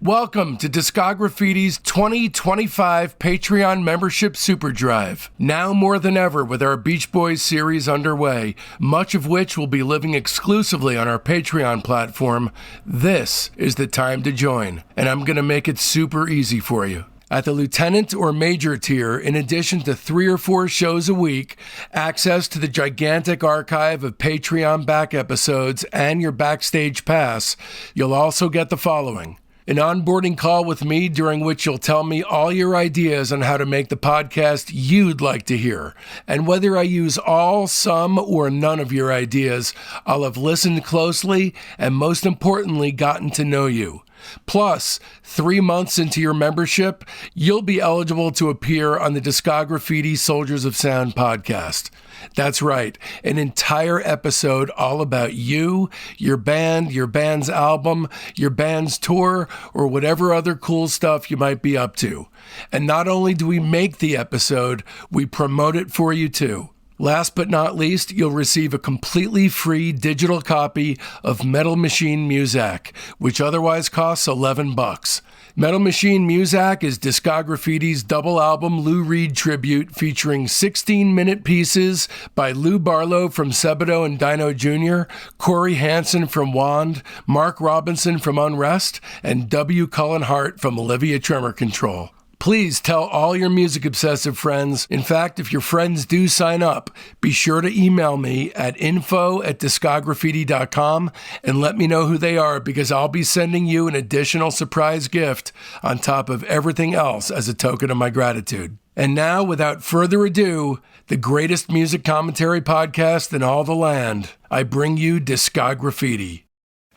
Welcome to Discograffiti's 2025 Patreon membership super drive. Now more than ever with our Beach Boys series underway, much of which will be living exclusively on our Patreon platform, this is the time to join, and I'm going to make it super easy for you. At the lieutenant or major tier, in addition to 3 or 4 shows a week, access to the gigantic archive of Patreon back episodes, and your backstage pass, you'll also get the following. An onboarding call with me during which you'll tell me all your ideas on how to make the podcast you'd like to hear. And whether I use all, some, or none of your ideas, I'll have listened closely and most importantly, gotten to know you. Plus, 3 months into your membership, you'll be eligible to appear on the Discograffiti Soldiers of Sound podcast. That's right, an entire episode all about you, your band, your band's album, your band's tour, or whatever other cool stuff you might be up to. And not only do we make the episode, we promote it for you too. Last but not least, you'll receive a completely free digital copy of Metal Machine Muzak, which otherwise costs $11. Metal Machine Muzak is Discograffiti's double album Lou Reed tribute featuring 16-minute pieces by Lou Barlow from Sebadoh and Dino Jr., Corey Hansen from Wand, Mark Robinson from Unrest, and W. Cullen Hart from Olivia Tremor Control. Please tell all your music obsessive friends. In fact, if your friends do sign up, be sure to email me at info@discograffiti.com and let me know who they are, because I'll be sending you an additional surprise gift on top of everything else as a token of my gratitude. And now, without further ado, the greatest music commentary podcast in all the land, I bring you Discograffiti.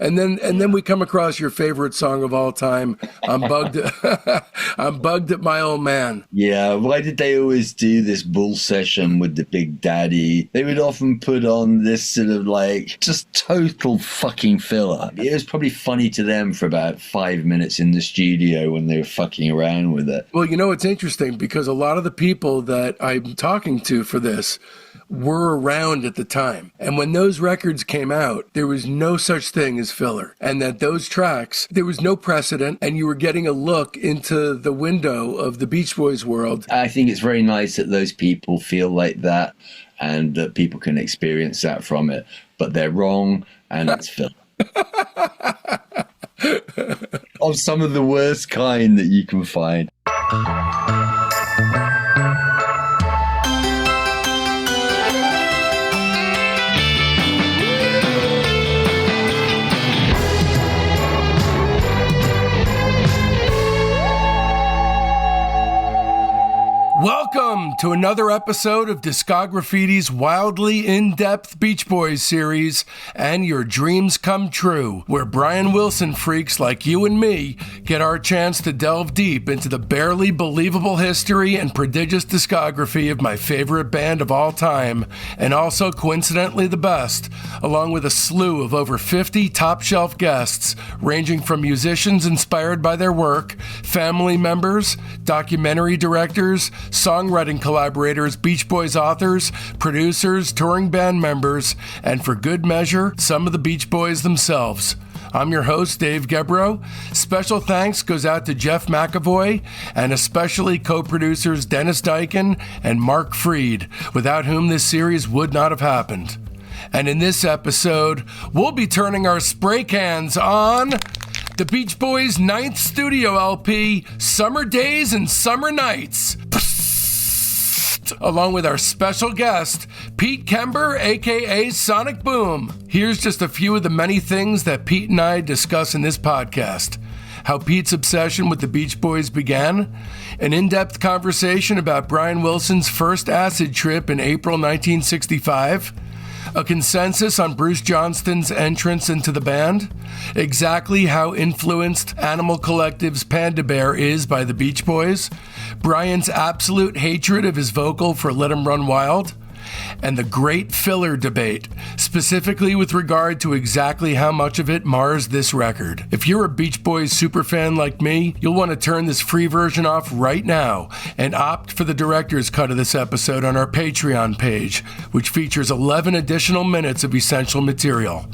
And then we come across your favorite song of all time, I'm Bugged I'm Bugged at My Old Man. Yeah, why did they always do this bull session with the Big Daddy? They would often put on this sort of like just total fucking filler. It was probably funny to them for about 5 minutes in the studio when they were fucking around with it. Well, you know, it's interesting because a lot of the people that I'm talking to for this were around at the time. And when those records came out, there was no such thing as filler. And that those tracks, there was no precedent, and you were getting a look into the window of the Beach Boys world. I think it's very nice that those people feel like that and that people can experience that from it. But they're wrong, and it's filler. Of some of the worst kind that you can find. Welcome to another episode of Discograffiti's wildly in-depth Beach Boys series and Your Dreams Come True, where Brian Wilson freaks like you and me get our chance to delve deep into the barely believable history and prodigious discography of my favorite band of all time, and also coincidentally the best, along with a slew of over 50 top-shelf guests, ranging from musicians inspired by their work, family members, documentary directors, songwriting collaborators, Beach Boys authors, producers, touring band members, and for good measure, some of the Beach Boys themselves. I'm your host, Dave Gebrow. Special thanks goes out to Jeff McAvoy and especially co-producers Dennis Dyken and Mark Freed, without whom this series would not have happened. And in this episode, we'll be turning our spray cans on the Beach Boys' 9th studio LP, Summer Days and Summer Nights, along with our special guest, Pete Kember, aka Sonic Boom. Here's just a few of the many things that Pete and I discuss in this podcast. How Pete's obsession with the Beach Boys began, an in-depth conversation about Brian Wilson's first acid trip in April 1965, a consensus on Bruce Johnston's entrance into the band, exactly how influenced Animal Collective's Panda Bear is by the Beach Boys, Brian's absolute hatred of his vocal for Let 'Em Run Wild, and the great filler debate, specifically with regard to exactly how much of it mars this record. If you're a Beach Boys superfan like me, you'll want to turn this free version off right now and opt for the director's cut of this episode on our Patreon page, which features 11 additional minutes of essential material.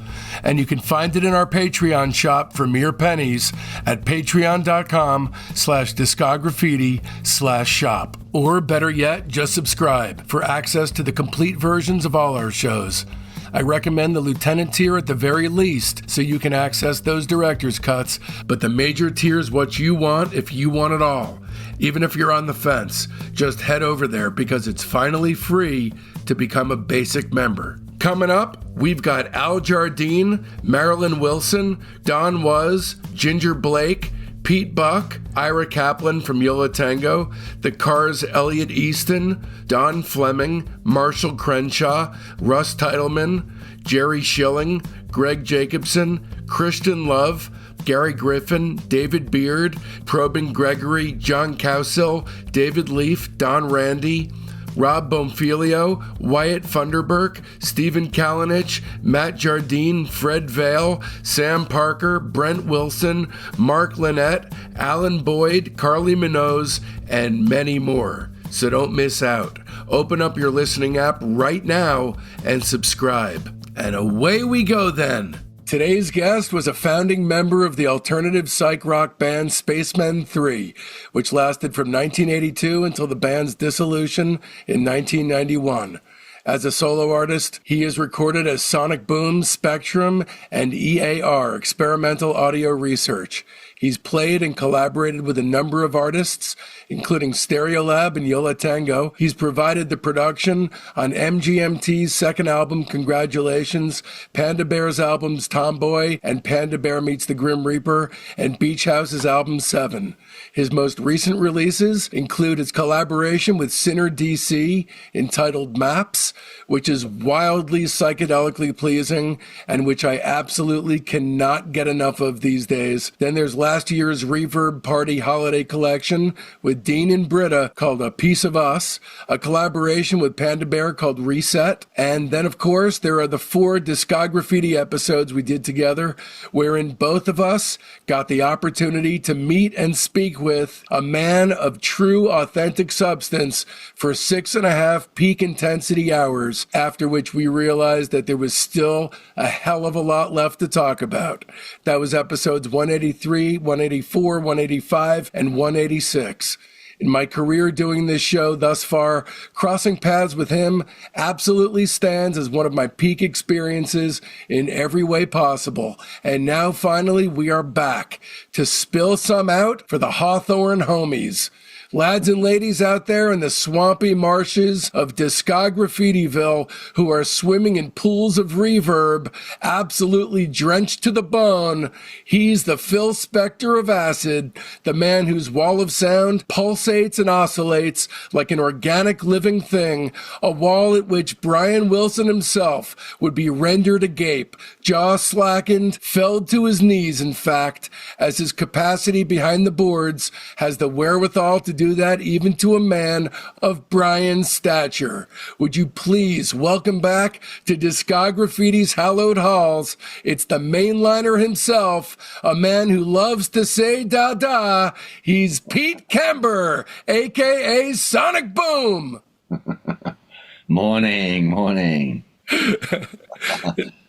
And you can find it in our Patreon shop for mere pennies at patreon.com/discograffiti/shop. Or better yet, just subscribe for access to the complete versions of all our shows. I recommend the Lieutenant tier at the very least, so you can access those director's cuts, but the major tier is what you want if you want it all. Even if you're on the fence, just head over there because it's finally free to become a basic member. Coming up, we've got Al Jardine, Marilyn Wilson, Don Was, Ginger Blake, Pete Buck, Ira Kaplan from Yo La Tengo, The Cars' Elliot Easton, Don Fleming, Marshall Crenshaw, Russ Titleman, Jerry Schilling, Greg Jacobson, Christian Love, Gary Griffin, David Beard, Probin Gregory, John Cowsill, David Leaf, Don Randy, Rob Bonfilio, Wyatt Funderburk, Stephen Kalinich, Matt Jardine, Fred Vale, Sam Parker, Brent Wilson, Mark Lynette, Alan Boyd, Carly Minoz, and many more. So don't miss out. Open up your listening app right now and subscribe. And away we go then. Today's guest was a founding member of the alternative psych rock band Spacemen 3, which lasted from 1982 until the band's dissolution in 1991. As a solo artist, he is recorded as Sonic Boom, Spectrum, and EAR, Experimental Audio Research. He's played and collaborated with a number of artists, including Stereolab and Yo La Tengo. He's provided the production on MGMT's second album, Congratulations, Panda Bear's albums Tomboy and Panda Bear Meets the Grim Reaper, and Beach House's album 7. His most recent releases include his collaboration with Sinner DC entitled Maps, which is wildly psychedelically pleasing and which I absolutely cannot get enough of these days. Then there's last year's Reverb Party Holiday Collection with Dean and Britta called A Piece of Us, a collaboration with Panda Bear called Reset, and then of course there are the 4 Discograffiti episodes we did together, wherein both of us got the opportunity to meet and speak with a man of true authentic substance for 6.5 peak intensity hours, after which we realized that there was still a hell of a lot left to talk about. That was episodes 183, 184, 185, and 186. In my career doing this show thus far, crossing paths with him absolutely stands as one of my peak experiences in every way possible. And now finally we are back to spill some out for the Hawthorne homies. Lads and ladies out there in the swampy marshes of Discograffitiville who are swimming in pools of reverb, absolutely drenched to the bone, he's the Phil Spector of acid, the man whose wall of sound pulsates and oscillates like an organic living thing, a wall at which Brian Wilson himself would be rendered agape, jaw slackened, felled to his knees, in fact, as his capacity behind the boards has the wherewithal to do that even to a man of Brian's stature. Would you please welcome back to Discograffiti's hallowed halls, it's the mainliner himself, a man who loves to say da-da, he's Pete Kember, a.k.a. Sonic Boom. Morning.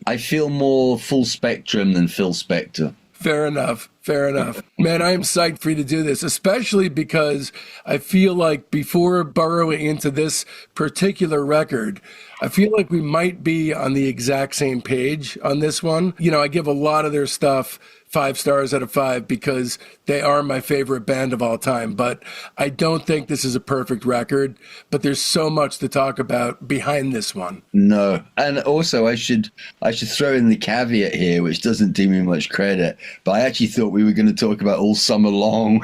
I feel more full spectrum than Phil Spector. Fair enough. Man, I am psyched for you to do this, especially because I feel like before burrowing into this particular record, I feel like we might be on the exact same page on this one. You know, I give a lot of their stuff 5 stars out of 5 because they are my favorite band of all time. But I don't think this is a perfect record. But there's so much to talk about behind this one. No, and also I should throw in the caveat here, which doesn't do me much credit. But I actually thought we were going to talk about All Summer Long,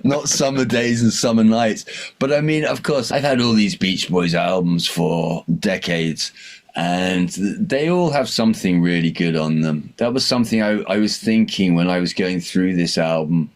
not Summer Days and Summer Nights. But I mean, of course, I've had all these Beach Boys albums for decades. And they all have something really good on them. That was something I was thinking when I was going through this album.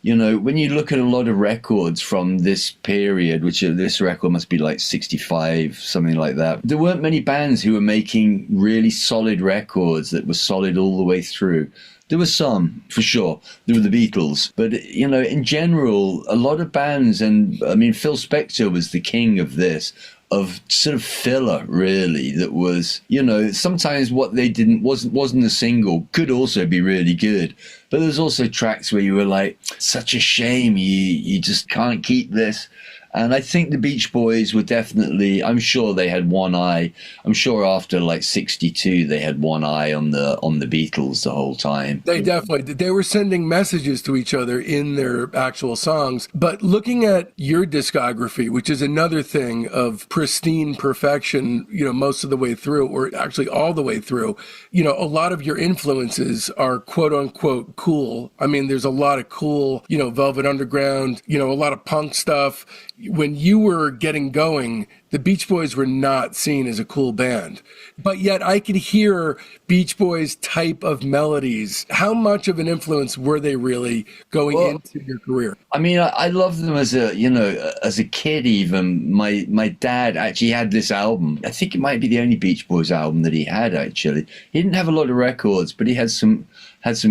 You know, when you look at a lot of records from this period, which this record must be like 65, something like that, there weren't many bands who were making really solid records that were solid all the way through. There were some, for sure. There were the Beatles. But, you know, in general, a lot of bands, and I mean, Phil Spector was the king of this, of sort of filler, really, that was, you know, sometimes what they wasn't a single could also be really good. But there's also tracks where you were like, such a shame, you just can't keep this. And I think the Beach Boys were definitely, I'm sure they had one eye. I'm sure after like 62, they had one eye on the Beatles the whole time. They definitely did. They were sending messages to each other in their actual songs. But looking at your discography, which is another thing of pristine perfection, you know, most of the way through, or actually all the way through, you know, a lot of your influences are quote unquote cool. I mean, there's a lot of cool, you know, Velvet Underground, you know, a lot of punk stuff. When you were getting going, the Beach Boys were not seen as a cool band. But yet I could hear Beach Boys type of melodies. How much of an influence were they really going into your career? I mean, I love them as a kid even. My dad actually had this album. I think it might be the only Beach Boys album that he had, actually. He didn't have a lot of records, but he had some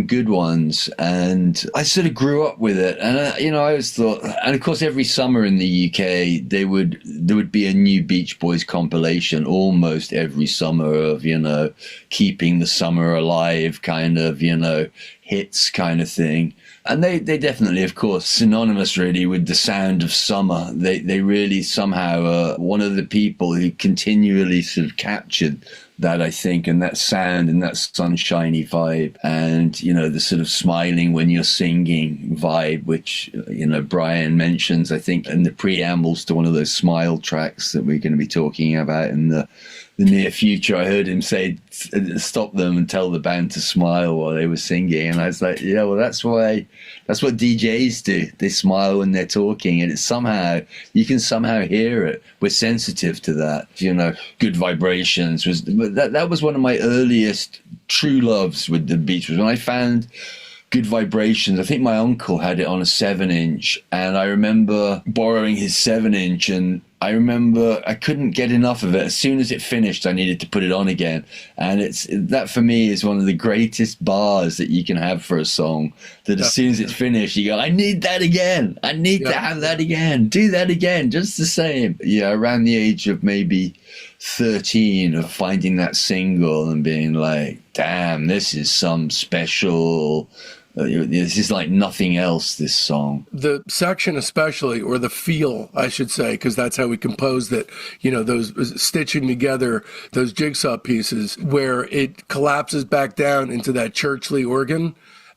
good ones, and I sort of grew up with it. And I always thought, and of course every summer in the UK there would be a new Beach Boys compilation almost every summer of, you know, keeping the summer alive kind of, you know, hits kind of thing. And they definitely, of course, synonymous really with the sound of summer. They really somehow are one of the people who continually sort of captured that, I think, and that sound and that sunshiny vibe, and, you know, the sort of smiling when you're singing vibe, which, you know, Brian mentions, I think, in the preambles to one of those Smile tracks that we're going to be talking about in the near future. I heard him say, stop them and tell the band to smile while they were singing. And I was like, yeah, well, that's what DJs do. They smile when they're talking, and it's somehow, you can somehow hear it. We're sensitive to that, you know. Good Vibrations that was one of my earliest true loves with the Beach Boys. When I found Good Vibrations, I think my uncle had it on a 7-inch, and I remember borrowing his 7-inch, and I remember I couldn't get enough of it. As soon as it finished, I needed to put it on again. And that for me is one of the greatest bars that you can have for a song, that as soon as it's finished, you go, I need that again. I need to have that again. Do that again, just the same. Yeah, around the age of maybe 13, of finding that single and being like, damn, this is some special... This is like nothing else, this song. The section especially, or the feel, I should say, because that's how we composed it, you know, those stitching together those jigsaw pieces where it collapses back down into that churchly organ.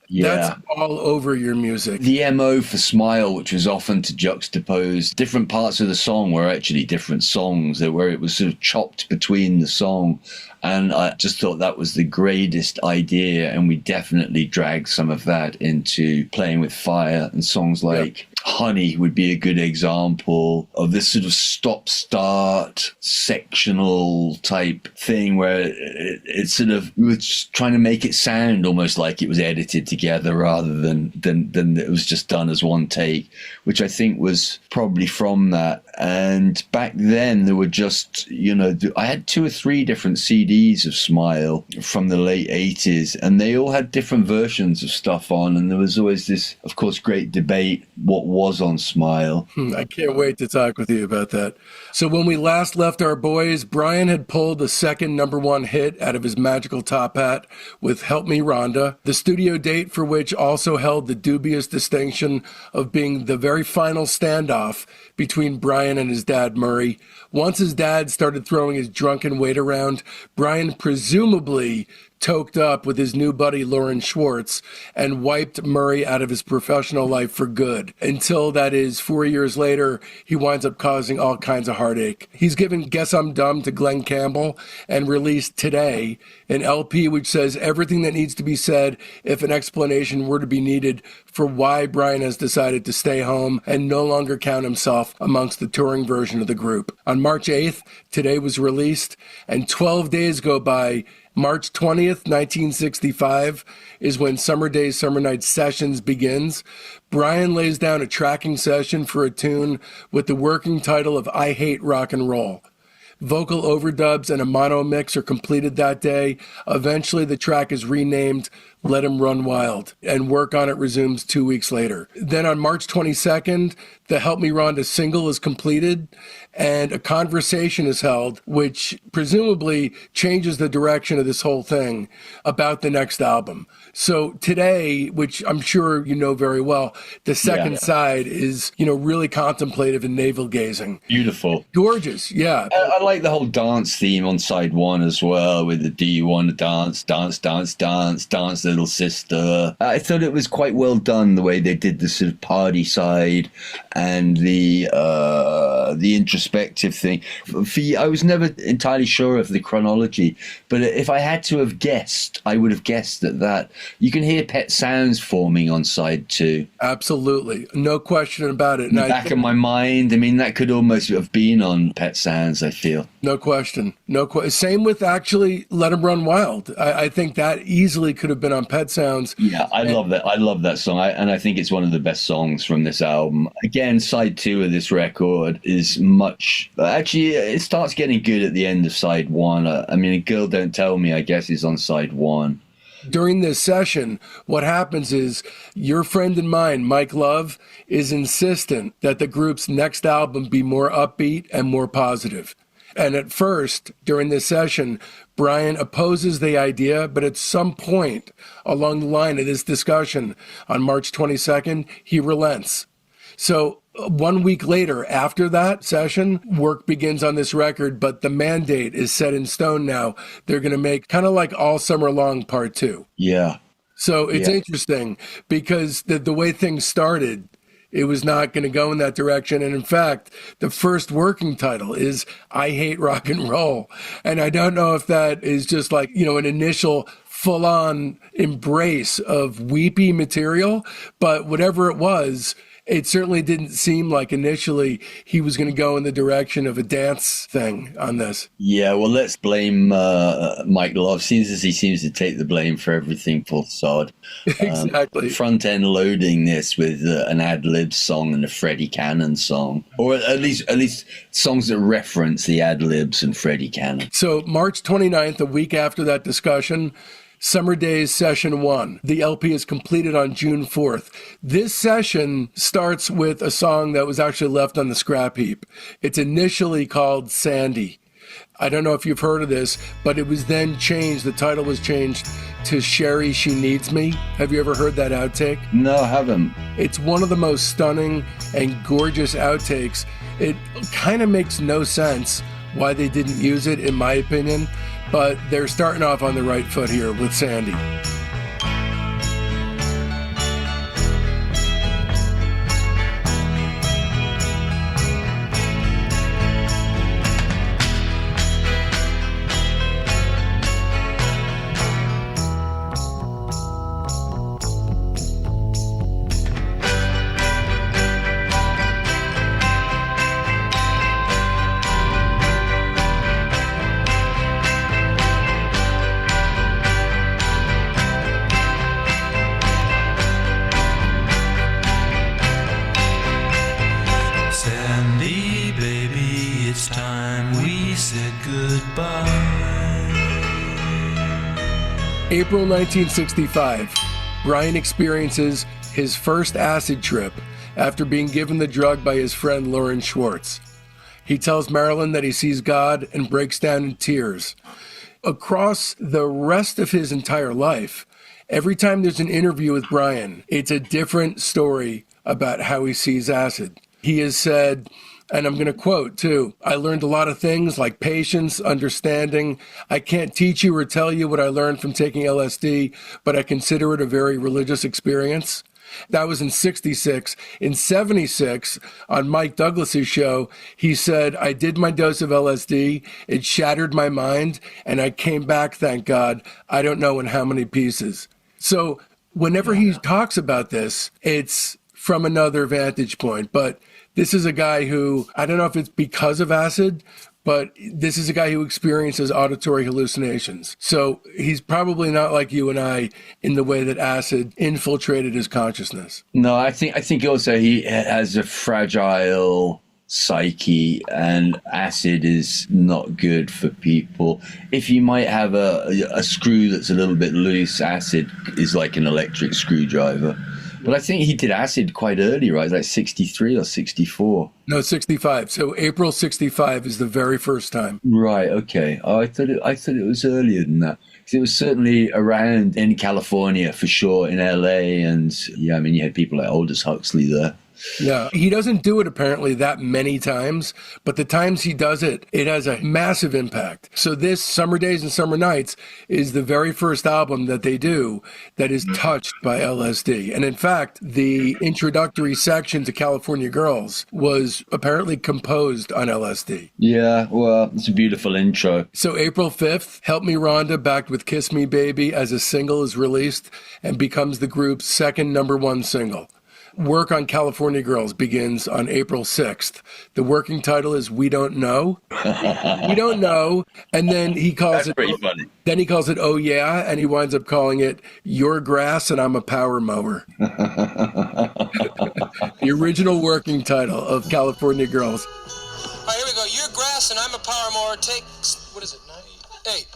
Yeah. That's all over your music. The MO for Smile, which was often to juxtapose different parts of the song, were actually different songs, where it was sort of chopped between the song. And I just thought that was the greatest idea. And we definitely dragged some of that into Playing with Fire, and songs like Honey would be a good example of this sort of stop-start sectional type thing where it sort of was trying to make it sound almost like it was edited together rather than it was just done as one take, which I think was probably from that. And back then there were just, you know, I had 2 or 3 different CDs of Smile from the late 80s, and they all had different versions of stuff on, and there was always this, of course, great debate what was on Smile. I can't wait to talk with you about that. So when we last left our boys, Brian had pulled the second #1 hit out of his magical top hat with Help Me Rhonda, the studio date for which also held the dubious distinction of being the very final standoff between Brian and his dad, Murray. Once his dad started throwing his drunken weight around, Brian presumably toked up with his new buddy Lauren Schwartz and wiped Murray out of his professional life for good, until, that is, 4 years later, he winds up causing all kinds of heartache. He's given Guess I'm Dumb to Glenn Campbell and released today an LP which says everything that needs to be said if an explanation were to be needed for why Brian has decided to stay home and no longer count himself amongst the touring version of the group. On March 8th, Today was released, and 12 days go by March 20th, 1965 is when Summer Days, Summer Nights Sessions begins. Brian lays down a tracking session for a tune with the working title of I Hate Rock and Roll. Vocal overdubs and a mono mix are completed that day. Eventually, the track is renamed Let 'Em Run Wild, and work on it resumes 2 weeks later. Then on March 22nd, the Help Me Rhonda single is completed, and a conversation is held, which presumably changes the direction of this whole thing about the next album. So today, which I'm sure you know very well, the second side is, really contemplative and navel-gazing. Beautiful. Gorgeous, yeah. I like the whole dance theme on side one as well, with the do you want to dance, dance, dance, dance, dance, little sister. I thought it was quite well done, the way they did the sort of party side and the introspective thing. I was never entirely sure of the chronology, but if I had to have guessed, I would have guessed that you can hear Pet Sounds forming on side two. Absolutely. No question about it. In the back of my mind, that could almost have been on Pet Sounds, I feel. No question. Same with actually Let 'Em Run Wild. I think that easily could have been on Pet Sounds. Yeah, I love that. I love that song. And I think it's one of the best songs from this album. Again, side two of this record is much... Actually, it starts getting good at the end of side one. A Girl Don't Tell Me, I guess, is on side one. During this session, what happens is your friend and mine, Mike Love, is insistent that the group's next album be more upbeat and more positive. And at first, during this session, Brian opposes the idea, but at some point along the line of this discussion on March 22nd, he relents. So 1 week later, after that session, work begins on this record, but the mandate is set in stone now. They're going to make kind of like All Summer Long Part 2. Yeah. So it's interesting because the way things started, it was not going to go in that direction. And in fact, the first working title is I Hate Rock and Roll. And I don't know if that is just like, an initial full-on embrace of weepy material, but whatever it was, it certainly didn't seem like initially he was going to go in the direction of a dance thing on this. Yeah, well, let's blame Mike Love, seems as he seems to take the blame for everything full sod. Exactly. Front-end loading this with an ad-lib song and a Freddie Cannon song, or at least songs that reference the ad-libs and Freddie Cannon. So March 29th, a week after that discussion, Summer Days Session 1. The LP is completed on June 4th. This session starts with a song that was actually left on the scrap heap. It's initially called Sandy. I don't know if you've heard of this, but it was then changed. The title was changed to Sherry, She Needs Me. Have you ever heard that outtake? No, I haven't. It's one of the most stunning and gorgeous outtakes. It kind of makes no sense why they didn't use it, in my opinion. But they're starting off on the right foot here with Sandy. April 1965, Brian experiences his first acid trip after being given the drug by his friend Lauren Schwartz. He tells Marilyn that he sees God and breaks down in tears. Across the rest of his entire life, every time there's an interview with Brian, it's a different story about how he sees acid. He has said, and I'm going to quote too, I learned a lot of things like patience, understanding. I can't teach you or tell you what I learned from taking LSD, but I consider it a very religious experience. That was in 66. In 76, on Mike Douglas's show, he said, I did my dose of LSD. It shattered my mind, and I came back, thank God. I don't know in how many pieces. So whenever he talks about this, it's from another vantage point. But this is a guy who, I don't know if it's because of acid, but this is a guy who experiences auditory hallucinations. So he's probably not like you and I in the way that acid infiltrated his consciousness. No, I think also he has a fragile psyche, and acid is not good for people. If you might have a screw that's a little bit loose, acid is like an electric screwdriver. But I think he did acid quite early, right? Like 63 or 64. No, 65. So April 65 is the very first time. Right, okay. Oh, I thought it was earlier than that. 'Cause it was certainly around in California for sure, in LA, and yeah, I mean you had people like Aldous Huxley there. Yeah, he doesn't do it apparently that many times, but the times he does it, it has a massive impact. So this Summer Days and Summer Nights is the very first album that they do that is touched by LSD. And in fact, the introductory section to California Girls was apparently composed on LSD. Yeah, well, it's a beautiful intro. So April 5th, Help Me Rhonda, backed with Kiss Me Baby as a single, is released and becomes the group's second #1 single. Work on California Girls begins on April 6th. The working title is We Don't Know. We Don't Know. And then he calls That's pretty funny. Then he calls it Oh Yeah, and he winds up calling it Your Grass and I'm a Power Mower. The original working title of California Girls. All right, here we go. Your grass and I'm a power mower. Take, what is it, 8?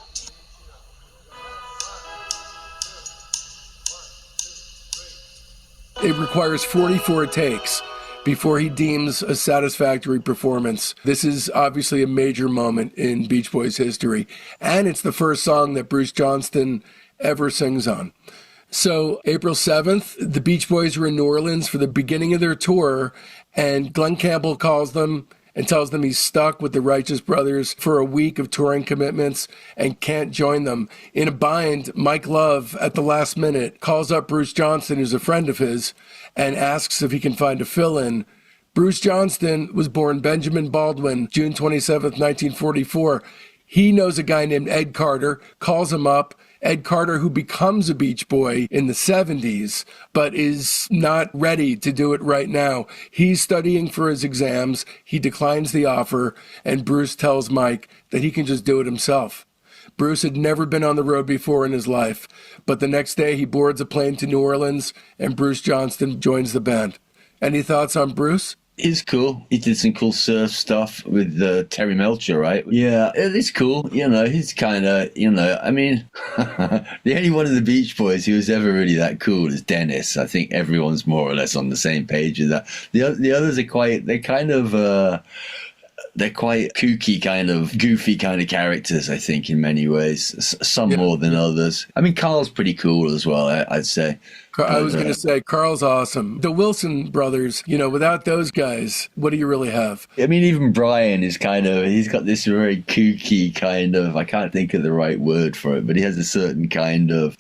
It requires 44 takes before he deems a satisfactory performance. This is obviously a major moment in Beach Boys history, and it's the first song that Bruce Johnston ever sings on. So April 7th, the Beach Boys were in New Orleans for the beginning of their tour, and Glenn Campbell calls them and tells them he's stuck with the Righteous Brothers for a week of touring commitments and can't join them. In a bind, Mike Love, at the last minute, calls up Bruce Johnston, who's a friend of his, and asks if he can find a fill-in. Bruce Johnston was born Benjamin Baldwin, June 27th, 1944. He knows a guy named Ed Carter, calls him up. Ed Carter, who becomes a Beach Boy in the 70s, but is not ready to do it right now. He's studying for his exams. He declines the offer, and Bruce tells Mike that he can just do it himself. Bruce had never been on the road before in his life, but the next day he boards a plane to New Orleans, and Bruce Johnston joins the band. Any thoughts on Bruce? He's cool. He did some cool surf stuff with Terry Melcher, right? Yeah, it's cool. You know, he's kind of, I mean, the only one of the Beach Boys who was ever really that cool is Dennis. I think everyone's more or less on the same page with that. The others are they're quite kooky, kind of goofy kind of characters, I think, in many ways. Some more than others. I mean, Carl's pretty cool as well, I'd say. I was going to say, Carl's awesome. The Wilson brothers, without those guys, what do you really have? I mean, even Brian is he's got this very kooky kind of, I can't think of the right word for it, but he has a certain kind of,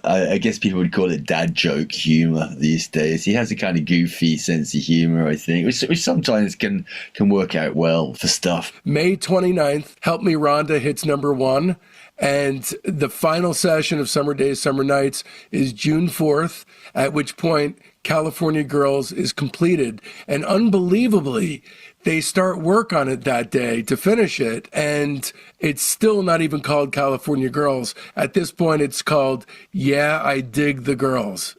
I guess people would call it dad joke humor these days. He has a kind of goofy sense of humor, I think, which sometimes can work out well for stuff. May 29th, Help Me Rhonda hits #1. And the final session of Summer Days, Summer Nights is June 4th, at which point California Girls is completed. And unbelievably, they start work on it that day to finish it. And it's still not even called California Girls. At this point, it's called Yeah, I Dig the Girls.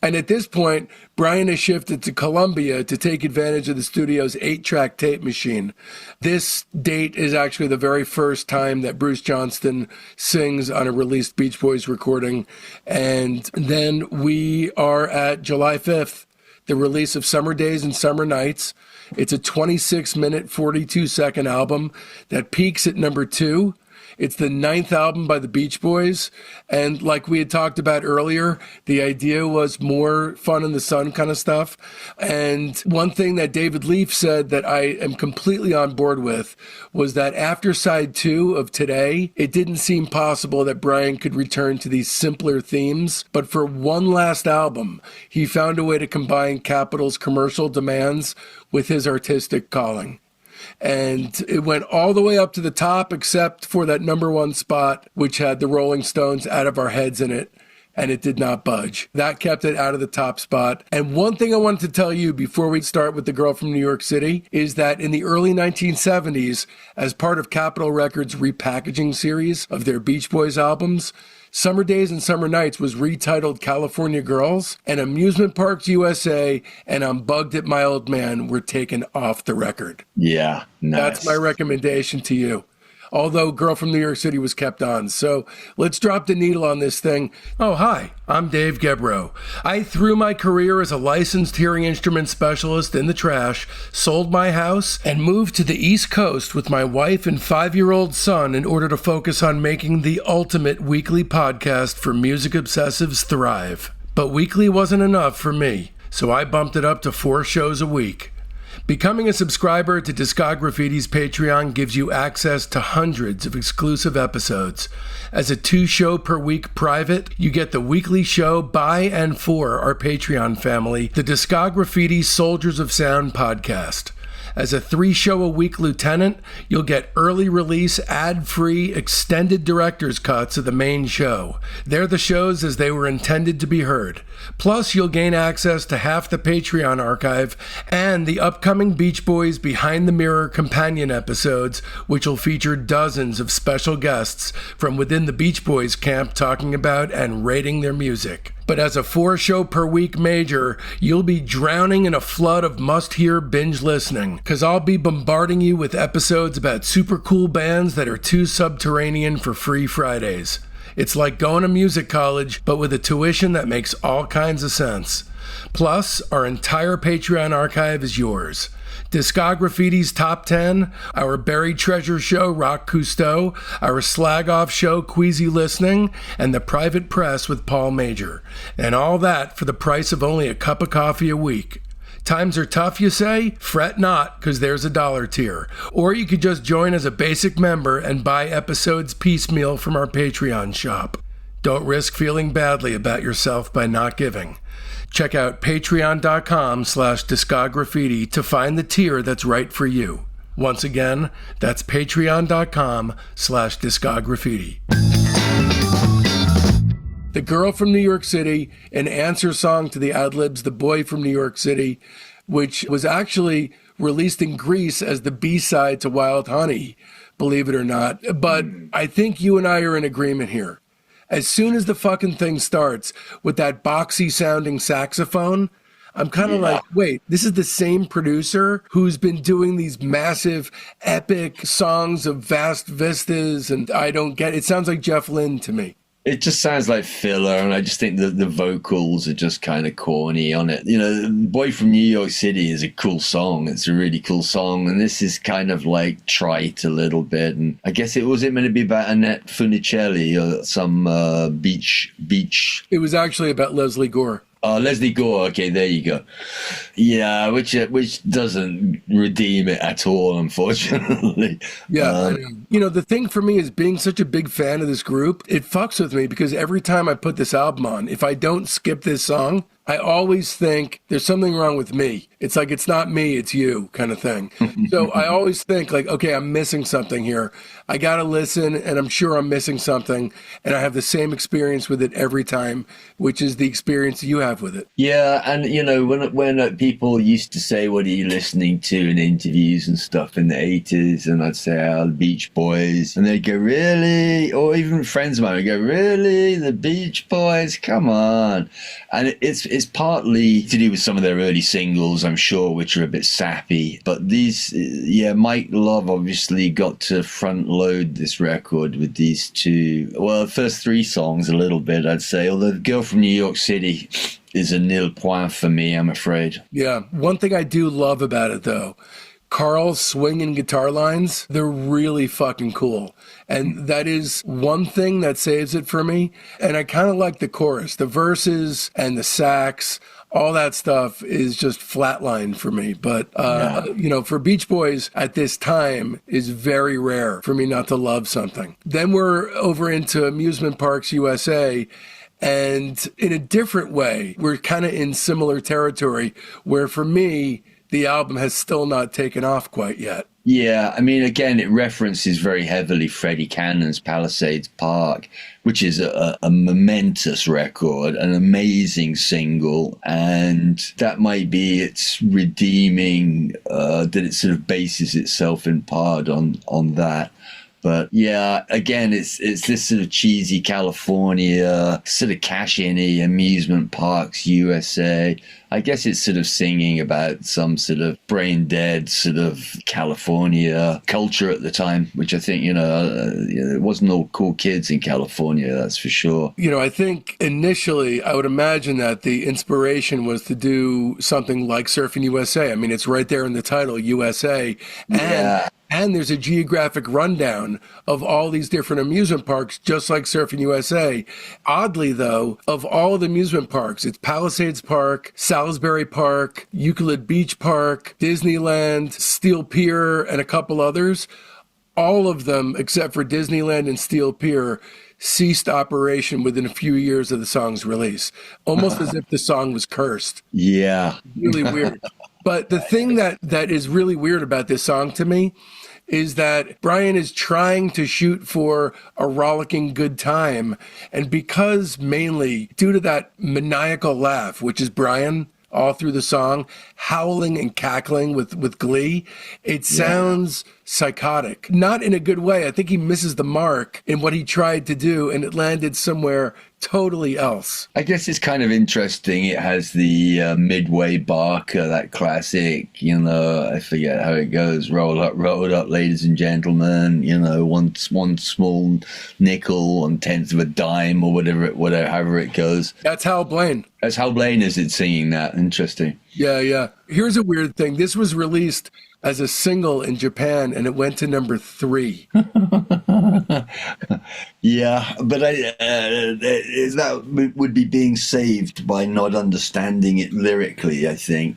And at this point, Brian has shifted to Columbia to take advantage of the studio's 8-track tape machine. This date is actually the very first time that Bruce Johnston sings on a released Beach Boys recording. And then we are at July 5th, the release of Summer Days and Summer Nights. It's a 26-minute, 42-second album that peaks at #2. It's the 9th album by the Beach Boys. And like we had talked about earlier, the idea was more fun in the sun kind of stuff. And one thing that David Leaf said that I am completely on board with was that after side 2 of Today, it didn't seem possible that Brian could return to these simpler themes. But for one last album, he found a way to combine Capitol's commercial demands with his artistic calling. And it went all the way up to the top, except for that #1 spot, which had the Rolling Stones Out of Our Heads in it. and it did not budge. That kept it out of the top spot. And one thing I wanted to tell you before we start with The Girl from New York City is that in the early 1970s, as part of Capitol Records' repackaging series of their Beach Boys albums, Summer Days and Summer Nights was retitled California Girls, and Amusement Parks USA and I'm Bugged at My Old Man were taken off the record. Yeah, nice. That's my recommendation to you. Although Girl from New York City was kept on. So let's drop the needle on this thing. Oh, hi, I'm Dave Gebrow. I threw my career as a licensed hearing instrument specialist in the trash, sold my house, and moved to the East Coast with my wife and 5-year-old son in order to focus on making the ultimate weekly podcast for music obsessives thrive. But weekly wasn't enough for me, so I bumped it up to 4 shows a week. Becoming a subscriber to Discograffiti's Patreon gives you access to hundreds of exclusive episodes. As a 2-show-per-week private, you get the weekly show by and for our Patreon family, the Discograffiti Soldiers of Sound podcast. As a 3-show-a-week lieutenant, you'll get early release, ad-free, extended director's cuts of the main show. They're the shows as they were intended to be heard. Plus, you'll gain access to half the Patreon archive and the upcoming Beach Boys Behind the Mirror companion episodes, which will feature dozens of special guests from within the Beach Boys camp talking about and rating their music. But as a 4-show-per-week major, you'll be drowning in a flood of must-hear binge listening, because I'll be bombarding you with episodes about super cool bands that are too subterranean for free Fridays. It's like going to music college, but with a tuition that makes all kinds of sense. Plus, our entire Patreon archive is yours. Discograffiti's Top 10, our Buried Treasure show, Rock Cousteau, our Slag Off show, Queasy Listening, and the Private Press with Paul Major. And all that for the price of only a cup of coffee a week. Times are tough, you say? Fret not, because there's a $1 tier. Or you could just join as a basic member and buy episodes piecemeal from our Patreon shop. Don't risk feeling badly about yourself by not giving. Check out patreon.com/discograffiti to find the tier that's right for you. Once again, that's patreon.com/discograffiti. The Girl from New York City, an answer song to the ad-libs The Boy from New York City, which was actually released in Greece as the B-side to Wild Honey, believe it or not. But I think you and I are in agreement here. As soon as the fucking thing starts with that boxy sounding saxophone, I'm kind of like, wait, this is the same producer who's been doing these massive, epic songs of vast vistas, and I don't get it. It sounds like Jeff Lynne to me. It just sounds like filler, and I just think that the vocals are just kind of corny on it. You know, Boy from New York City is a cool song. It's a really cool song, and this is kind of like trite a little bit. And I guess it wasn't meant to be about Annette Funicelli or some beach. It was actually about Leslie Gore. Leslie Gore, okay, there you go. Yeah, which doesn't redeem it at all, unfortunately. Yeah, you know, the thing for me is being such a big fan of this group, it fucks with me because every time I put this album on, if I don't skip this song, I always think there's something wrong with me. It's like, it's not me, it's you kind of thing. So I always think like, okay, I'm missing something here. I got to listen, and I'm sure I'm missing something. And I have the same experience with it every time, which is the experience you have with it. Yeah, and you know, when people used to say, what are you listening to in interviews and stuff in the 80s? And I'd say, the Beach Boys. And they'd go, really? Or even friends of mine would go, really? The Beach Boys? Come on. And it's partly to do with some of their early singles, I'm sure, which are a bit sappy. But these, Mike Love obviously got to front load this record with these two. Well, the first 3 songs a little bit, I'd say. Although The Girl from New York City is a nil point for me, I'm afraid. Yeah. One thing I do love about it, though, Carl's swing and guitar lines, they're really fucking cool. And that is one thing that saves it for me. And I kind of like the chorus, the verses and the sax, all that stuff is just flatline for me. But, you know, for Beach Boys at this time is very rare for me not to love something. Then we're over into Amusement Parks USA. And in a different way, we're kind of in similar territory where for me, the album has still not taken off quite yet. Yeah, I mean, again, it references very heavily Freddie Cannon's Palisades Park, which is a momentous record, an amazing single, and that might be its redeeming, that it sort of bases itself in part on that. But yeah, again, it's this sort of cheesy California, sort of cash-in-y amusement parks USA. I guess it's sort of singing about some sort of brain-dead sort of California culture at the time, which I think, it wasn't all cool kids in California, that's for sure. I think initially I would imagine that the inspiration was to do something like Surfing USA. I mean, it's right there in the title, USA. And there's a geographic rundown of all these different amusement parks, just like Surfing USA. Oddly, though, of all the amusement parks, it's Palisades Park, Salisbury Park, Euclid Beach Park, Disneyland, Steel Pier, and a couple others. All of them, except for Disneyland and Steel Pier, ceased operation within a few years of the song's release, almost as if the song was cursed. Yeah. Really weird. But the thing that is really weird about this song to me is that Brian is trying to shoot for a rollicking good time. And because mainly due to that maniacal laugh, which is Brian all through the song, howling and cackling with glee, it sounds psychotic. Not in a good way. I think he misses the mark in what he tried to do, and it landed somewhere totally else. I guess it's kind of interesting. It has the Midway Barker, that classic, I forget how it goes. Roll up, ladies and gentlemen, one small nickel, 1/10 of a dime, or however it goes. That's Hal Blaine. That's Hal Blaine, is it, singing that? Interesting. Yeah. Here's a weird thing. This was released as a single in Japan, and it went to number 3. Yeah, but that would be being saved by not understanding it lyrically, I think.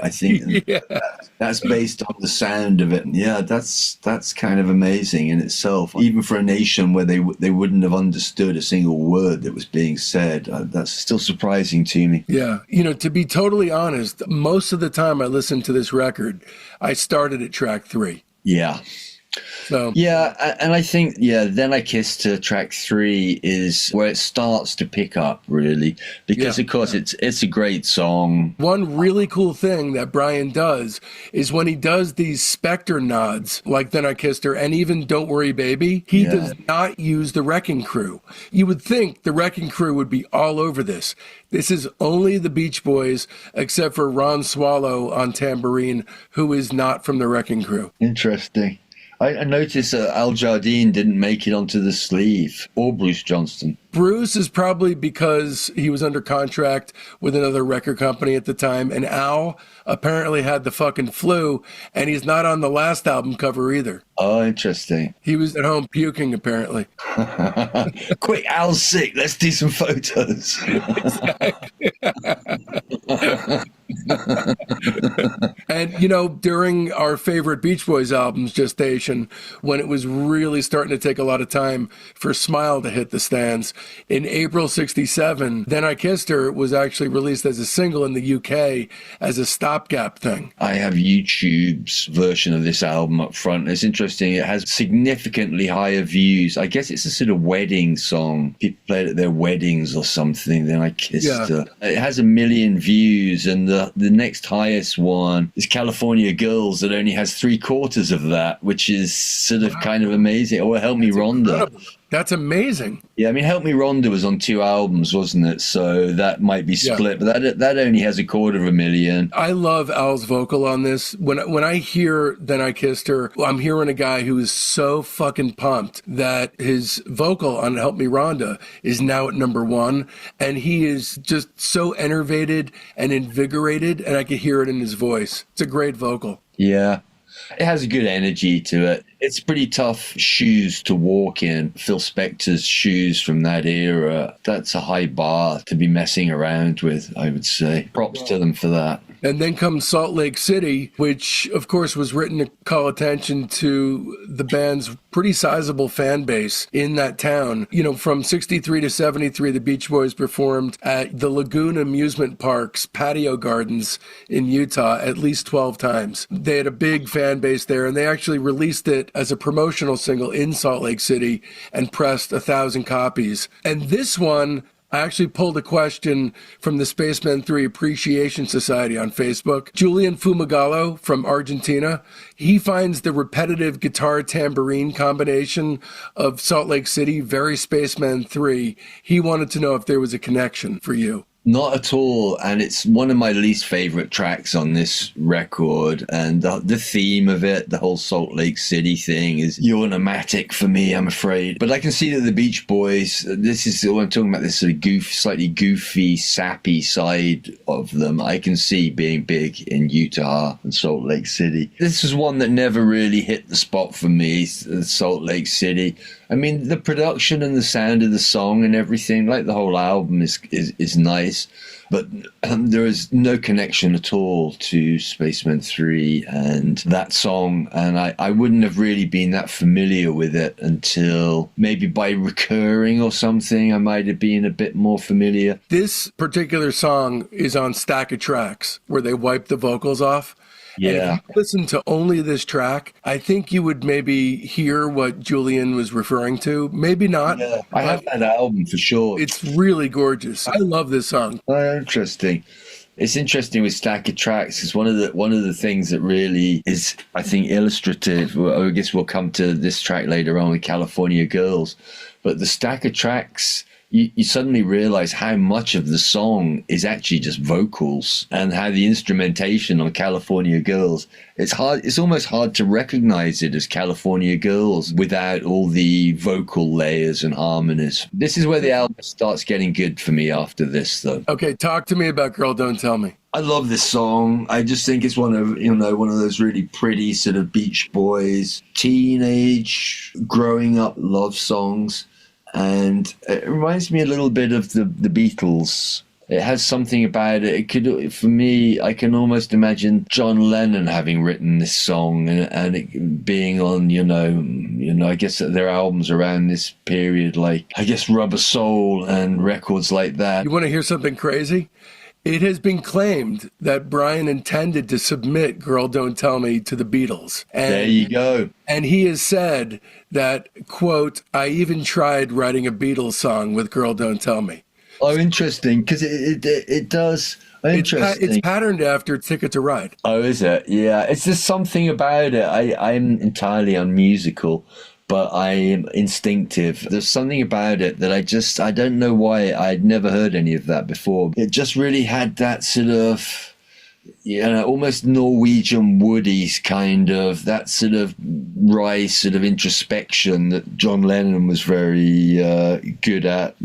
That's based on the sound of it. Yeah, that's kind of amazing in itself. Even for a nation where they wouldn't have understood a single word that was being said, that's still surprising to me. Yeah, to be totally honest, most of the time I listened to this record, I started at track 3. Yeah. So yeah, and I think Then I Kissed Her, track 3 is where it starts to pick up, really, because of course it's a great song. One really cool thing that Brian does is when he does these Spectre nods, like Then I Kissed Her, and even Don't Worry Baby, he does not use the Wrecking Crew. You would think the Wrecking Crew would be all over this. This is only the Beach Boys, except for Ron Swallow on tambourine, who is not from the Wrecking Crew. Interesting. I noticed that Al Jardine didn't make it onto the sleeve, or Bruce Johnston. Bruce is probably because he was under contract with another record company at the time, and Al apparently had the fucking flu, and he's not on the last album cover either. Oh, interesting. He was at home puking, apparently. Quick, Al's sick. Let's do some photos. And, during our favorite Beach Boys albums gestation, when it was really starting to take a lot of time for Smile to hit the stands, in April 67, Then I Kissed Her was actually released as a single in the UK as a stopgap thing. I have YouTube's version of this album up front. It's interesting. It has significantly higher views. I guess it's a sort of wedding song. People play it at their weddings or something. Then I Kissed Her. It has 1 million views, and the next highest one is California Girls, that only has 3/4 of that, which is sort of kind of amazing. Or Help Me Rhonda. Incredible. That's amazing. Yeah, I mean, Help Me Rhonda was on 2 albums, wasn't it? So that might be split, but that only has 250,000. I love Al's vocal on this. When I hear Then I Kissed Her, I'm hearing a guy who is so fucking pumped that his vocal on Help Me Rhonda is now at number 1, and he is just so enervated and invigorated, and I can hear it in his voice. It's a great vocal. Yeah. It has a good energy to it. It's pretty tough shoes to walk in. Phil Spector's shoes from that era. That's a high bar to be messing around with, I would say. Props to them for that. And then comes Salt Lake City, which, of course, was written to call attention to the band's pretty sizable fan base in that town. You know, from 63 to 73, the Beach Boys performed at the Lagoon Amusement Park's patio gardens in Utah at least 12 times. They had a big fan base there, and they actually released it as a promotional single in Salt Lake City and pressed 1,000 copies. And this one, I actually pulled a question from the Spacemen 3 Appreciation Society on Facebook. Julian Fumagallo from Argentina, he finds the repetitive guitar tambourine combination of Salt Lake City very Spacemen 3. He wanted to know if there was a connection for you. Not at all, and it's one of my least favorite tracks on this record. And the theme of it, the whole Salt Lake City thing, is pneumatic for me, I'm afraid. But I can see that the Beach Boys, this is what I'm talking about, this sort of slightly goofy, sappy side of them. I can see being big in Utah and Salt Lake City. This is one that never really hit the spot for me, Salt Lake City. I mean, the production and the sound of the song and everything, like the whole album, is nice, but there is no connection at all to Spacemen 3 and that song, and I wouldn't have really been that familiar with it until maybe by recurring or something, I might have been a bit more familiar. This particular song is on Stack of Tracks, where they wipe the vocals off. Yeah. And if you listen to only this track, I think you would maybe hear what Julian was referring to. Maybe not. Yeah, I have that album for sure. It's really gorgeous. I love this song. Oh, interesting. It's interesting with Stack of Tracks because one of the things that really is, I think, illustrative. I guess we'll come to this track later on with California Girls, but the Stack of Tracks, you suddenly realize how much of the song is actually just vocals, and how the instrumentation on California Girls, it's almost hard to recognize it as California Girls without all the vocal layers and harmonies. This is where the album starts getting good for me after this, though. Okay, talk to me about Girl Don't Tell Me. I love this song. I just think it's one of those really pretty sort of Beach Boys, teenage, growing up love songs. And it reminds me a little bit of the Beatles. It has something about it. It could, for me, I can almost imagine John Lennon having written this song and it being on, I guess their albums around this period, like, I guess Rubber Soul and records like that. You want to hear something crazy? It has been claimed that Brian intended to submit Girl Don't Tell Me to the Beatles. And there you go. And he has said that, quote, I even tried writing a Beatles song with Girl Don't Tell Me. Oh, interesting, because it does. Interesting. It's patterned after Ticket to Ride. Oh, is it? Yeah. It's just something about it. I'm entirely unmusical, but I'm instinctive. There's something about it that I don't know why I'd never heard any of that before. It just really had that sort of, almost Norwegian Woodies kind of, that sort of wry sort of introspection that John Lennon was very good at,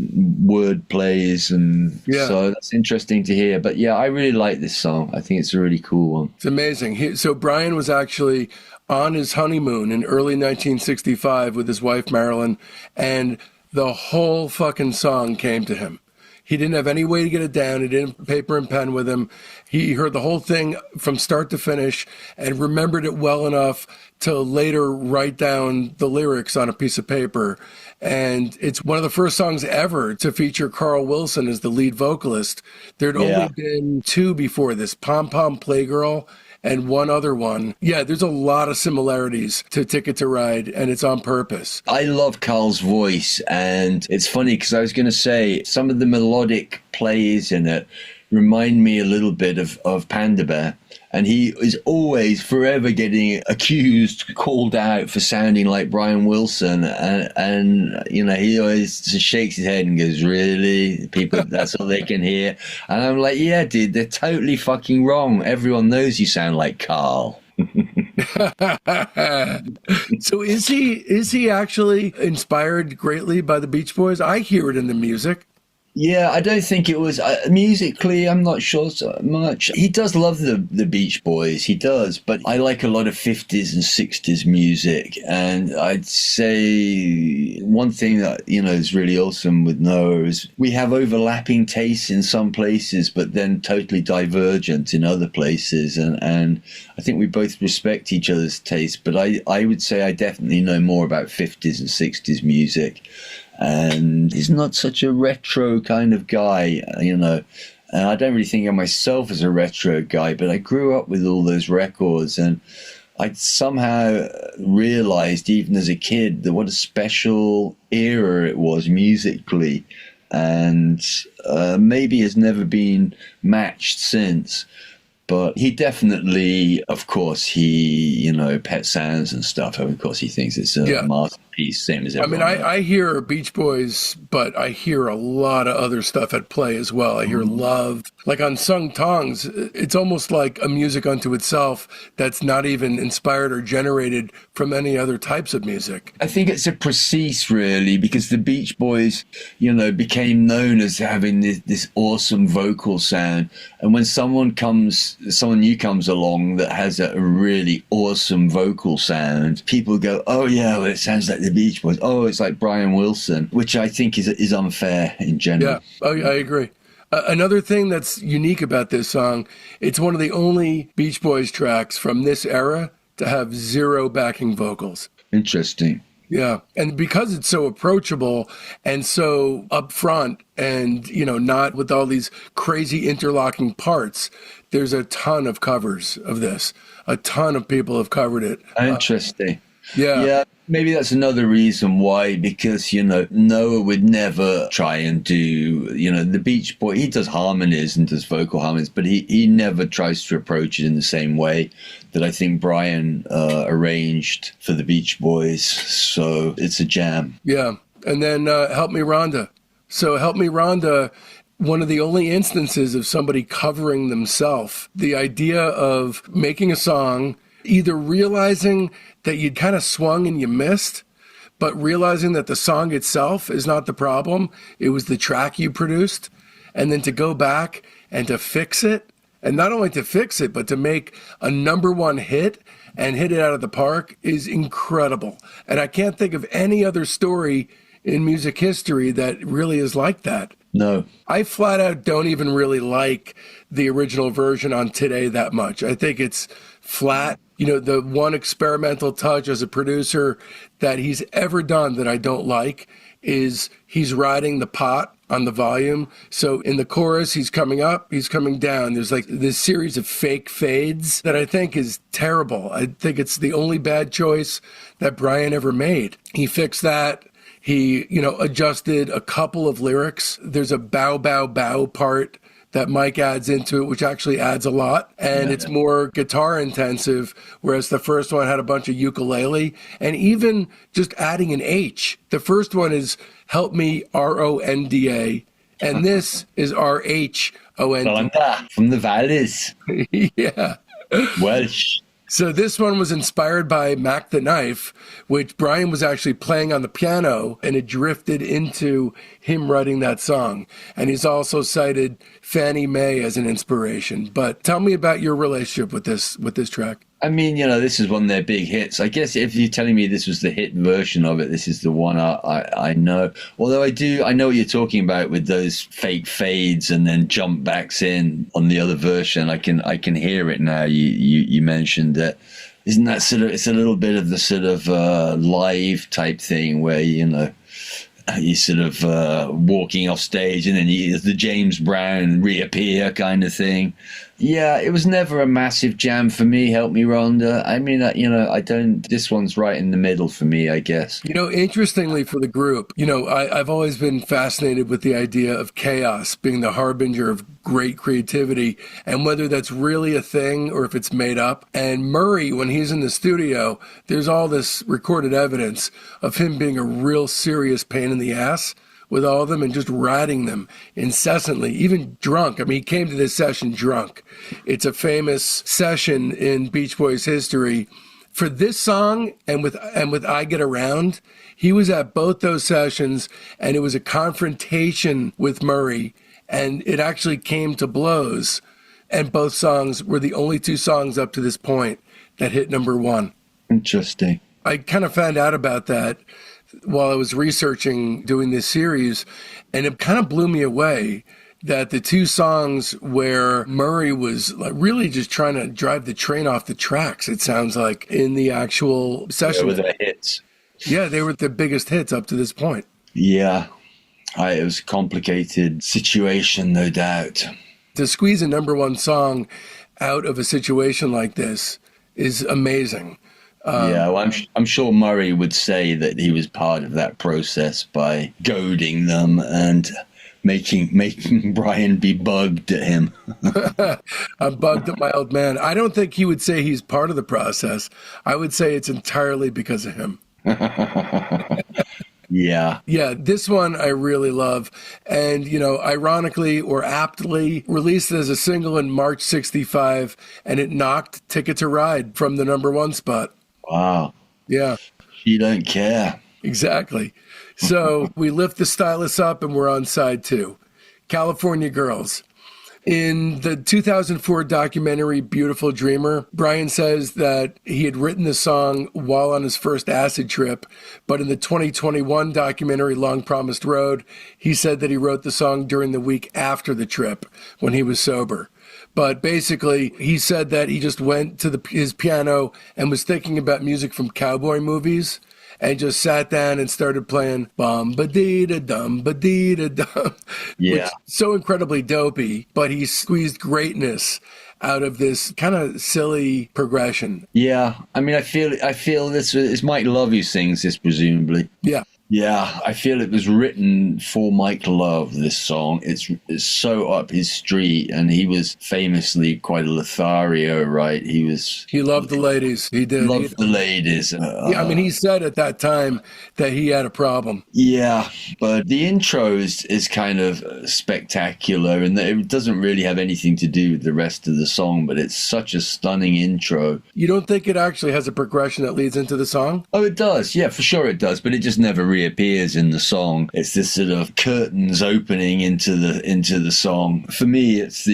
word plays, and so that's interesting to hear. But yeah, I really like this song. I think it's a really cool one. It's amazing. So Brian was actually on his honeymoon in early 1965 with his wife Marilyn, and the whole fucking song came to him. He didn't have any way to get it down. He didn't have paper and pen with him. He heard the whole thing from start to finish and remembered it well enough to later write down the lyrics on a piece of paper. And it's one of the first songs ever to feature Carl Wilson as the lead vocalist. There'd only been two before this, Pom Pom Playgirl and one other one. Yeah, there's a lot of similarities to Ticket to Ride, and it's on purpose. I love Carl's voice, and it's funny because I was going to say some of the melodic plays in it remind me a little bit of Panda Bear. And he is always forever getting accused, called out for sounding like Brian Wilson. And he always just shakes his head and goes, really? People, that's all they can hear. And I'm like, yeah, dude, they're totally fucking wrong. Everyone knows you sound like Carl. So is he actually inspired greatly by the Beach Boys? I hear it in the music. Yeah, I don't think it was musically. I'm not sure so much. He does love the Beach Boys, he does, but I like a lot of 50s and 60s music. And I'd say one thing that is really awesome with Noah is we have overlapping tastes in some places, but then totally divergent in other places. And I think we both respect each other's taste. But I would say I definitely know more about 50s and 60s music. And he's not such a retro kind of guy, And I don't really think of myself as a retro guy, but I grew up with all those records, and I somehow realized, even as a kid, that what a special era it was musically, and maybe has never been matched since. But he definitely, of course, Pet Sounds and stuff. Of course, he thinks it's a masterpiece, same as everyone. I mean, I hear Beach Boys, but I hear a lot of other stuff at play as well. I hear Love. Like on Sung Tongs, it's almost like a music unto itself that's not even inspired or generated from any other types of music. I think it's a process, really, because the Beach Boys, became known as having this awesome vocal sound. And when someone new comes along that has a really awesome vocal sound, people go, oh yeah, well, it sounds like the Beach Boys. Oh, it's like Brian Wilson, which I think is unfair in general. Yeah, oh, I agree. Another thing that's unique about this song, it's one of the only Beach Boys tracks from this era to have zero backing vocals. Interesting. Yeah. And because it's so approachable and so upfront and, not with all these crazy interlocking parts, there's a ton of covers of this. A ton of people have covered it. Interesting. Yeah. Maybe that's another reason why, because, Noah would never try and do, the Beach Boy, he does harmonies and does vocal harmonies, but he never tries to approach it in the same way that I think Brian arranged for the Beach Boys. So it's a jam. Yeah. And then Help Me Rhonda. So Help Me Rhonda, one of the only instances of somebody covering themselves. The idea of making a song, either realizing that you'd kind of swung and you missed, but realizing that the song itself is not the problem. It was the track you produced. And then to go back and to fix it, and not only to fix it, but to make a #1 hit and hit it out of the park is incredible. And I can't think of any other story in music history that really is like that. No. I flat out don't even really like the original version on Today that much. I think it's flat. The one experimental touch as a producer that he's ever done that I don't like is he's riding the pot on the volume. So in the chorus, he's coming up, he's coming down. There's like this series of fake fades that I think is terrible. I think it's the only bad choice that Brian ever made. He fixed that. He, adjusted a couple of lyrics. There's a bow, bow, bow part that Mike adds into it, which actually adds a lot. And it's more guitar intensive, whereas the first one had a bunch of ukulele. And even just adding an H. The first one is Help Me, Ronda. And this is Rhonda. Panda from the valleys. Yeah. Welsh. So this one was inspired by Mac the Knife, which Brian was actually playing on the piano, and it drifted into him writing that song. And he's also cited Fannie Mae as an inspiration. But tell me about your relationship with this track. I mean, this is one of their big hits. I guess if you're telling me this was the hit version of it, this is the one I know. Although I know what you're talking about with those fake fades and then jump backs in on the other version. I can hear it now. You mentioned it. Isn't that it's a little bit of the sort of live type thing where, you sort of walking off stage and then the James Brown reappear kind of thing. Yeah, it was never a massive jam for me, Help Me Rhonda. I mean, this one's right in the middle for me, I guess. Interestingly for the group, I've always been fascinated with the idea of chaos being the harbinger of great creativity, and whether that's really a thing or if it's made up. And Murray, when he's in the studio, there's all this recorded evidence of him being a real serious pain in the ass with all of them and just riding them incessantly, even drunk. I mean, he came to this session drunk. It's a famous session in Beach Boys history For this song and with I Get Around, he was at both those sessions, and it was a confrontation with Murray, and it actually came to blows. And both songs were the only two songs up to this point that hit number one. Interesting. I kind of found out about that while I was researching doing this series, and it kind of blew me away that the two songs where Murray was like really just trying to drive the train off the tracks, it sounds like, in the actual session. They were the hits. Yeah, they were the biggest hits up to this point. Yeah. It was a complicated situation, no doubt. To squeeze a number one song out of a situation like this is amazing. Yeah, well, I'm sure Murray would say that he was part of that process by goading them and making Brian be bugged at him. I'm bugged at my old man. I don't think he would say he's part of the process. I would say it's entirely because of him. Yeah. Yeah, this one I really love. And, ironically or aptly, released as a single in March 65, and it knocked Ticket to Ride from the number one spot. Wow. Yeah. You don't care. Exactly. So we lift the stylus up and we're on side two. California Girls. In the 2004 documentary Beautiful Dreamer, Brian says that he had written the song while on his first acid trip, but in the 2021 documentary Long Promised Road, he said that he wrote the song during the week after the trip when he was sober. But basically, he said that he just went to his piano and was thinking about music from cowboy movies and just sat down and started playing bum-ba-dee-da-dum-ba-dee-da-dum. Yeah. Which is so incredibly dopey, but he squeezed greatness out of this kind of silly progression. Yeah. I mean, I feel this is Mike Love who sings this, presumably. Yeah. Yeah, I feel it was written for Mike Love, this song. It's so up his street, and he was famously quite a Lothario, right? He loved the ladies. He did. Loved the ladies. Yeah, I mean, he said at that time that he had a problem. Yeah, but the intro is kind of spectacular, and it doesn't really have anything to do with the rest of the song, but it's such a stunning intro. You don't think it actually has a progression that leads into the song? Oh, it does. Yeah, for sure it does, but it just never reappears in the song. It's this sort of curtains opening into the song. For me, it's a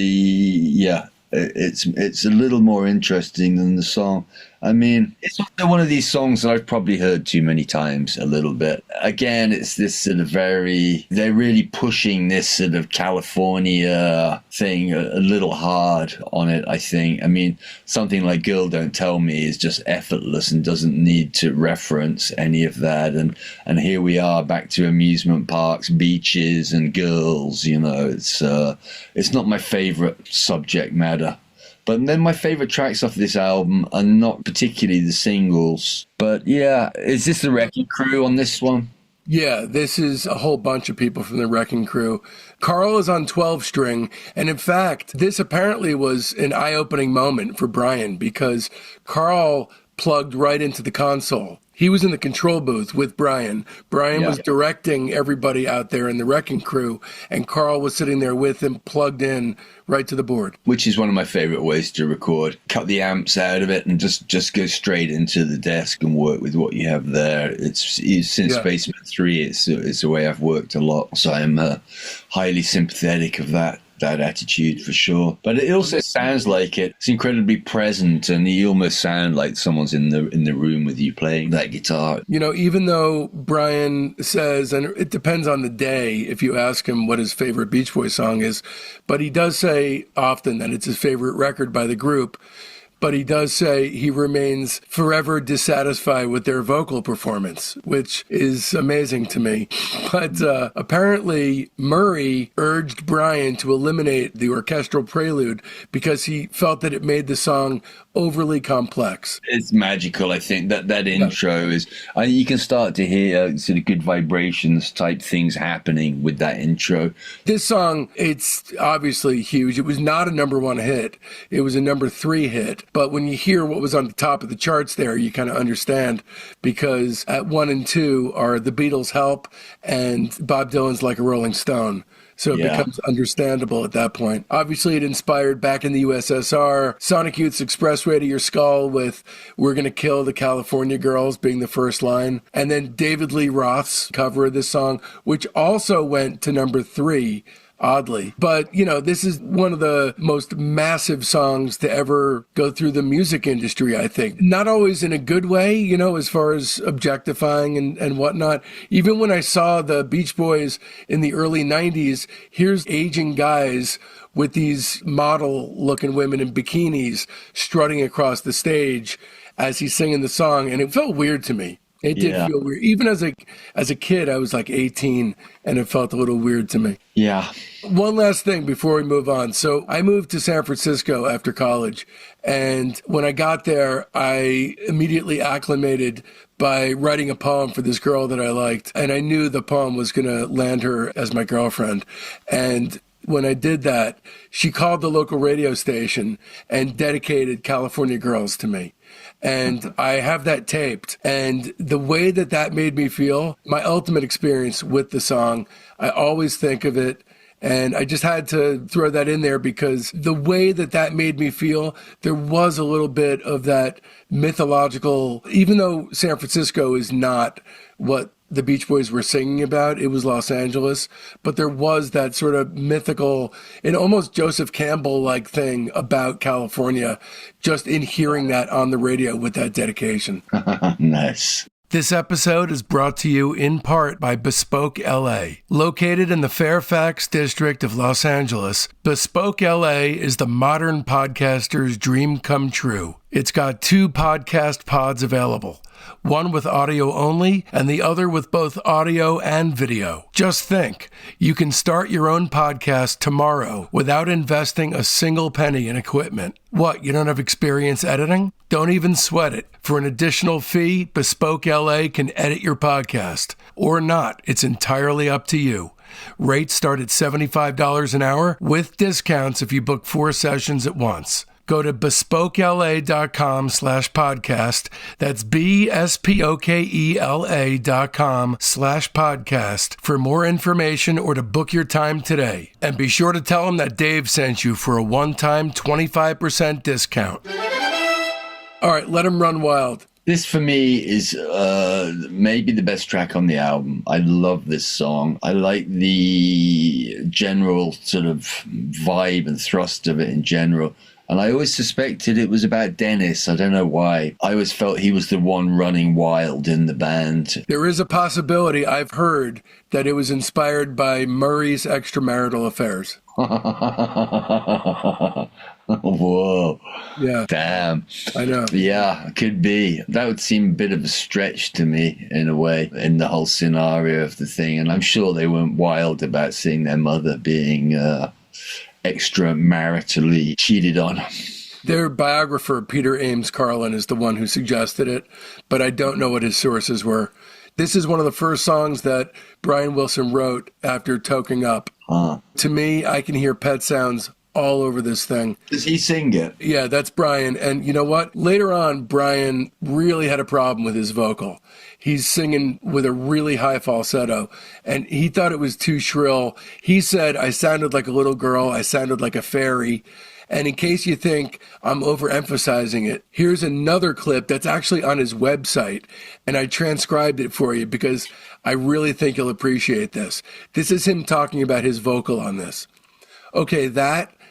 little more interesting than the song. I mean, it's one of these songs that I've probably heard too many times a little bit. Again, it's this sort of they're really pushing this sort of California thing a little hard on it, I think. I mean, something like Girl Don't Tell Me is just effortless and doesn't need to reference any of that. And here we are back to amusement parks, beaches and girls, it's not my favorite subject matter. But then my favorite tracks off this album are not particularly the singles. But yeah, is this the Wrecking Crew on this one? Yeah, this is a whole bunch of people from the Wrecking Crew. Carl is on 12-string, and in fact, this apparently was an eye-opening moment for Brian because Carl plugged right into the console. He was in the control booth with Brian. Brian was directing everybody out there in the Wrecking Crew, and Carl was sitting there with him, plugged in right to the board. Which is one of my favorite ways to record. Cut the amps out of it and just go straight into the desk and work with what you have there. Since Spacemen 3, it's the way I've worked a lot. So I'm highly sympathetic of that attitude for sure. But it also sounds like it's incredibly present, and you almost sound like someone's in the room with you playing that guitar. Even though Brian says, and it depends on the day if you ask him what his favorite Beach Boys song is, but he does say often that it's his favorite record by the group. But he does say he remains forever dissatisfied with their vocal performance, which is amazing to me. But apparently Murray urged Brian to eliminate the orchestral prelude because he felt that it made the song overly complex. It's magical, I think. That intro is... you can start to hear sort of good vibrations type things happening with that intro. This song, it's obviously huge. It was not a number one hit. It was a number 3 hit. But when you hear what was on the top of the charts there, you kind of understand, because at 1 and 2 are The Beatles' Help and Bob Dylan's Like a Rolling Stone. So it becomes understandable at that point. Obviously, it inspired back in the USSR, Sonic Youth's Expressway to Your Skull with We're Gonna Kill the California Girls being the first line. And then David Lee Roth's cover of this song, which also went to number 3. Oddly. But, you know, this is one of the most massive songs to ever go through the music industry, I think. Not always in a good way, you know, as far as objectifying and whatnot. Even when I saw the Beach Boys in the early 90s, here's aging guys with these model-looking women in bikinis strutting across the stage as he's singing the song, and it felt weird to me. It did feel weird. Even as a kid, I was like 18, and it felt a little weird to me. Yeah. One last thing before we move on. So I moved to San Francisco after college, and when I got there, I immediately acclimated by writing a poem for this girl that I liked, and I knew the poem was going to land her as my girlfriend. And when I did that, she called the local radio station and dedicated California Girls to me. And I have that taped. And the way that that made me feel, my ultimate experience with the song, I always think of it. And I just had to throw that in there because the way that that made me feel, there was a little bit of that mythological, even though San Francisco is not what the Beach Boys were singing about, it was Los Angeles, but there was that sort of mythical and almost Joseph Campbell-like thing about California, just in hearing that on the radio with that dedication. Nice. This episode is brought to you in part by Bespoke LA. Located in the Fairfax district of Los Angeles, Bespoke LA is the modern podcaster's dream come true. It's got 2 podcast pods available, one with audio only and the other with both audio and video. Just think, you can start your own podcast tomorrow without investing a single penny in equipment. What, you don't have experience editing? Don't even sweat it. For an additional fee, Bespoke LA can edit your podcast. Or not, it's entirely up to you. Rates start at $75 an hour with discounts if you book 4 sessions at once. Go to bespokela.com/podcast. That's BSPOKELA.com/podcast for more information or to book your time today. And be sure to tell them that Dave sent you for a one-time 25% discount. All right, let 'em run wild. This for me is maybe the best track on the album. I love this song. I like the general sort of vibe and thrust of it in general. And I always suspected it was about Dennis. I don't know why. I always felt he was the one running wild in the band. There is a possibility, I've heard, that it was inspired by Murray's extramarital affairs. Whoa. Yeah. Damn. I know. Yeah, could be. That would seem a bit of a stretch to me, in a way, in the whole scenario of the thing. And I'm sure they weren't wild about seeing their mother being extramaritally cheated on. Their biographer, Peter Ames Carlin, is the one who suggested it, but I don't know what his sources were. This is one of the first songs that Brian Wilson wrote after toking up. To me, I can hear pet sounds all over this thing. Does he sing it? Yeah, that's Brian. And you know what? Later on, Brian really had a problem with his vocal. He's singing with a really high falsetto, and he thought it was too shrill. He said, I sounded like a little girl. I sounded like a fairy. And in case you think I'm overemphasizing it, here's another clip that's actually on his website, and I transcribed it for you because I really think you'll appreciate this. This is him talking about his vocal on this. Okay,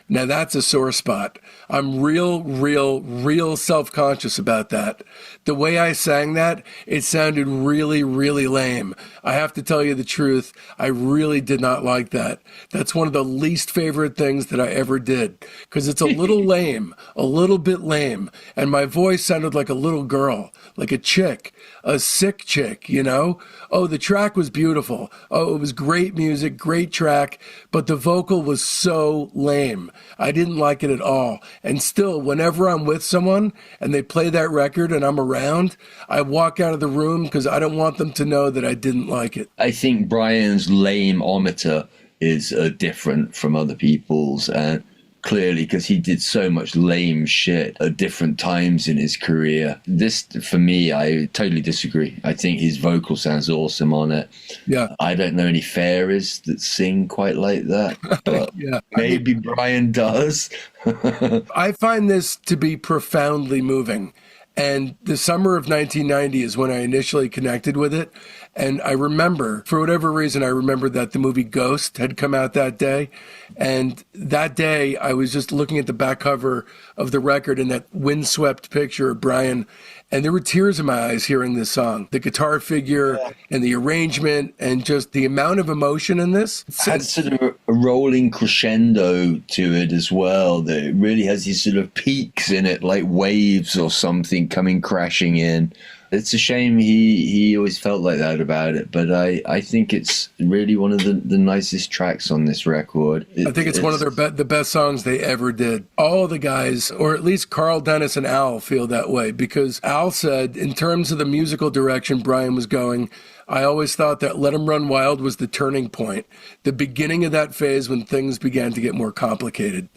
now that's a sore spot. I'm real self-conscious about that. The way I sang that, it sounded really, really lame. I have to tell you the truth, I really did not like that. That's one of the least favorite things that I ever did, because it's a little lame, a little bit lame, and my voice sounded like a little girl, like a chick, a sick chick, you know? Oh, the track was beautiful. Oh, it was great music, great track, but the vocal was so lame. I didn't like it at all. And still, whenever I'm with someone and they play that record and I'm around, I walk out of the room because I don't want them to know that I didn't like it. I think Brian's lame-ometer is different from other people's. And clearly, because he did so much lame shit at different times in his career. This, for me, I totally disagree. I think his vocal sounds awesome on it. Yeah. I don't know any fairies that sing quite like that, but Yeah. maybe Brian does. I find this to be profoundly moving. And the summer of 1990 is when I initially connected with it. And I remember, for whatever reason, I remember that the movie Ghost had come out that day. And that day, I was just looking at the back cover of the record and that windswept picture of Brian. And there were tears in my eyes hearing this song. The guitar figure and the arrangement and just the amount of emotion in this. It had sort of a rolling crescendo to it as well. That it really has these sort of peaks in it, like waves or something coming crashing in. It's a shame he always felt like that about it, but I think it's really one of the nicest tracks on this record. I think it's one of the best songs they ever did. All the guys, or at least Carl Dennis and Al, feel that way, because Al said, in terms of the musical direction Brian was going, I always thought that Let 'Em Run Wild was the turning point, the beginning of that phase when things began to get more complicated.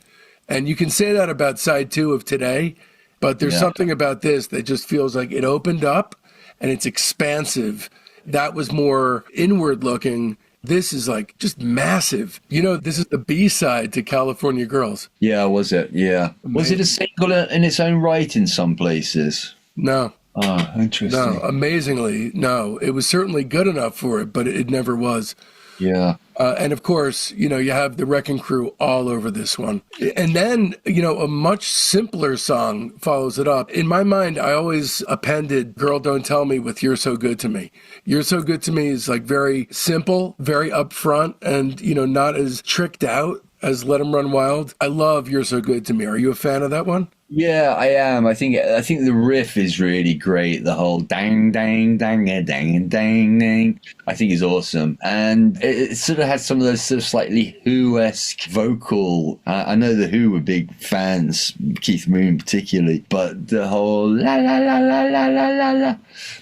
And you can say that about side 2 of Today, but there's something about this that just feels like it opened up and it's expansive. That was more inward looking. This is like just massive. You know, this is the B-side to California Girls. Yeah, was it? Yeah. Amazing. Was it a single in its own right in some places? No. Oh, interesting. No, amazingly, no. It was certainly good enough for it, but it never was. Yeah. And of course, you know, you have the Wrecking Crew all over this one. And then, you know, a much simpler song follows it up. In my mind, I always appended Girl Don't Tell Me with You're So Good to Me. You're So Good to Me is like very simple, very upfront, and, you know, not as tricked out as Let 'Em Run Wild. I love You're So Good to Me. Are you a fan of that one? Yeah, I am. I think the riff is really great. The whole dang, dang, dang, dang, dang, dang, I think is awesome. And it sort of has some of those sort of slightly Who-esque vocal. I know the Who were big fans, Keith Moon particularly, but the whole la, la, la, la, la, la, la, la.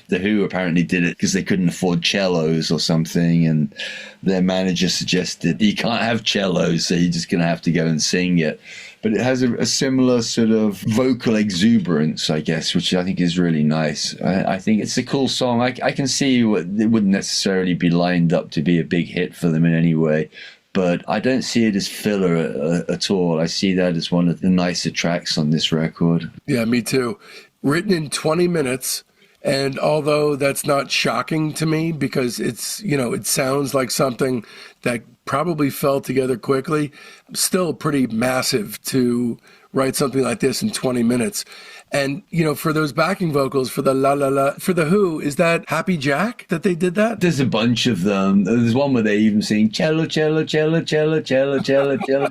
The Who apparently did it because they couldn't afford cellos or something, and their manager suggested you can't have cellos, so you're just going to have to go and sing it. But it has a similar sort of vocal exuberance, I guess, which I think is really nice. I think it's a cool song. I can see it wouldn't necessarily be lined up to be a big hit for them in any way, but I don't see it as filler at all. I see that as one of the nicer tracks on this record. Yeah, me too. Written in 20 minutes. And although that's not shocking to me because it's, you know, it sounds like something that probably fell together quickly, still pretty massive to write something like this in 20 minutes. And, you know, for those backing vocals, for the la la la, for the Who, is that Happy Jack that they did that? There's a bunch of them. There's one where they even sing cello, cello, cello, cello, cello, cello, cello.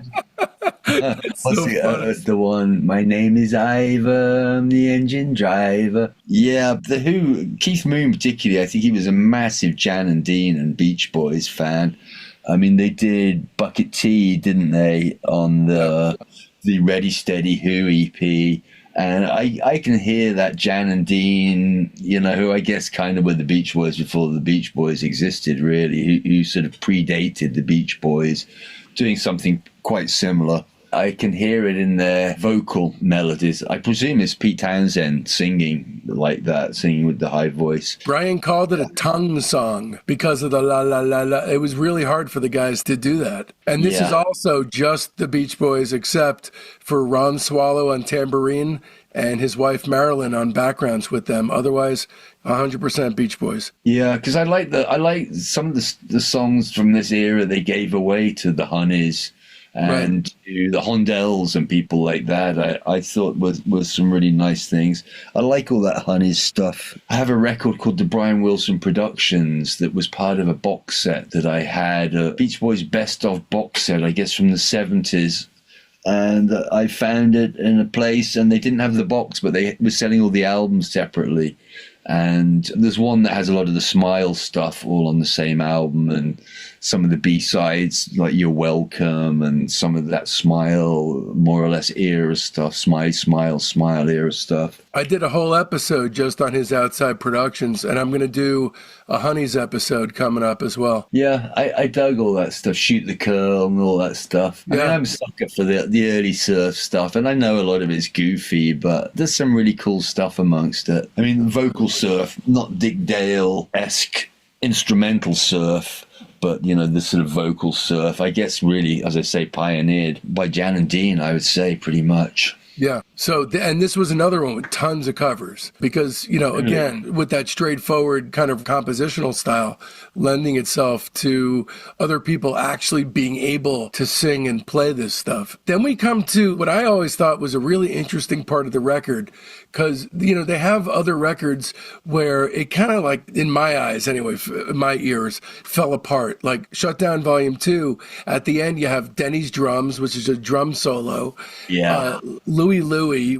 What's the one? My name is Ivor, I'm the engine driver. Yeah, the Who, Keith Moon particularly, I think he was a massive Jan and Dean and Beach Boys fan. I mean, they did Bucket Tea, didn't they, on the Ready Steady Who EP. And I can hear that Jan and Dean, you know, who I guess kind of were the Beach Boys before the Beach Boys existed, really, who sort of predated the Beach Boys, doing something quite similar. I can hear it in their vocal melodies. I presume it's Pete Townsend singing like that, singing with the high voice. Brian called it a tongue song because of the la la la la. It was really hard for the guys to do that. And this is also just the Beach Boys, except for Ron Swallow on tambourine and his wife Marilyn on backgrounds with them. Otherwise, 100% Beach Boys. Yeah, because I like some of the songs from this era they gave away to the Honeys and to the Hondells and people like that. I thought was some really nice things. I like all that Honeys stuff. I have a record called the Brian Wilson Productions that was part of a box set that I had, a Beach Boys best of box set, I guess from the 70s. And I found it in a place, and they didn't have the box, but they were selling all the albums separately. And there's one that has a lot of the Smile stuff all on the same album, and some of the B-sides, like You're Welcome, and some of that Smile, more or less era stuff, Smile era stuff. I did a whole episode just on his outside productions, and I'm going to do a Honeys episode coming up as well. Yeah, I dug all that stuff, Shoot the Curl and all that stuff. I mean, I'm a sucker for the early surf stuff, and I know a lot of it's goofy, but there's some really cool stuff amongst it. I mean, vocal surf, not Dick Dale-esque instrumental surf, but, you know, the sort of vocal surf, I guess really, as I say, pioneered by Jan and Dean, I would say, pretty much. Yeah. So, and this was another one with tons of covers because, you know, again, with that straightforward kind of compositional style, lending itself to other people actually being able to sing and play this stuff. Then we come to what I always thought was a really interesting part of the record, because, you know, they have other records where it kind of, like, in my eyes anyway, my ears, fell apart. Like Shut Down Volume 2, at the end you have Denny's drums, which is a drum solo. Yeah. Louie.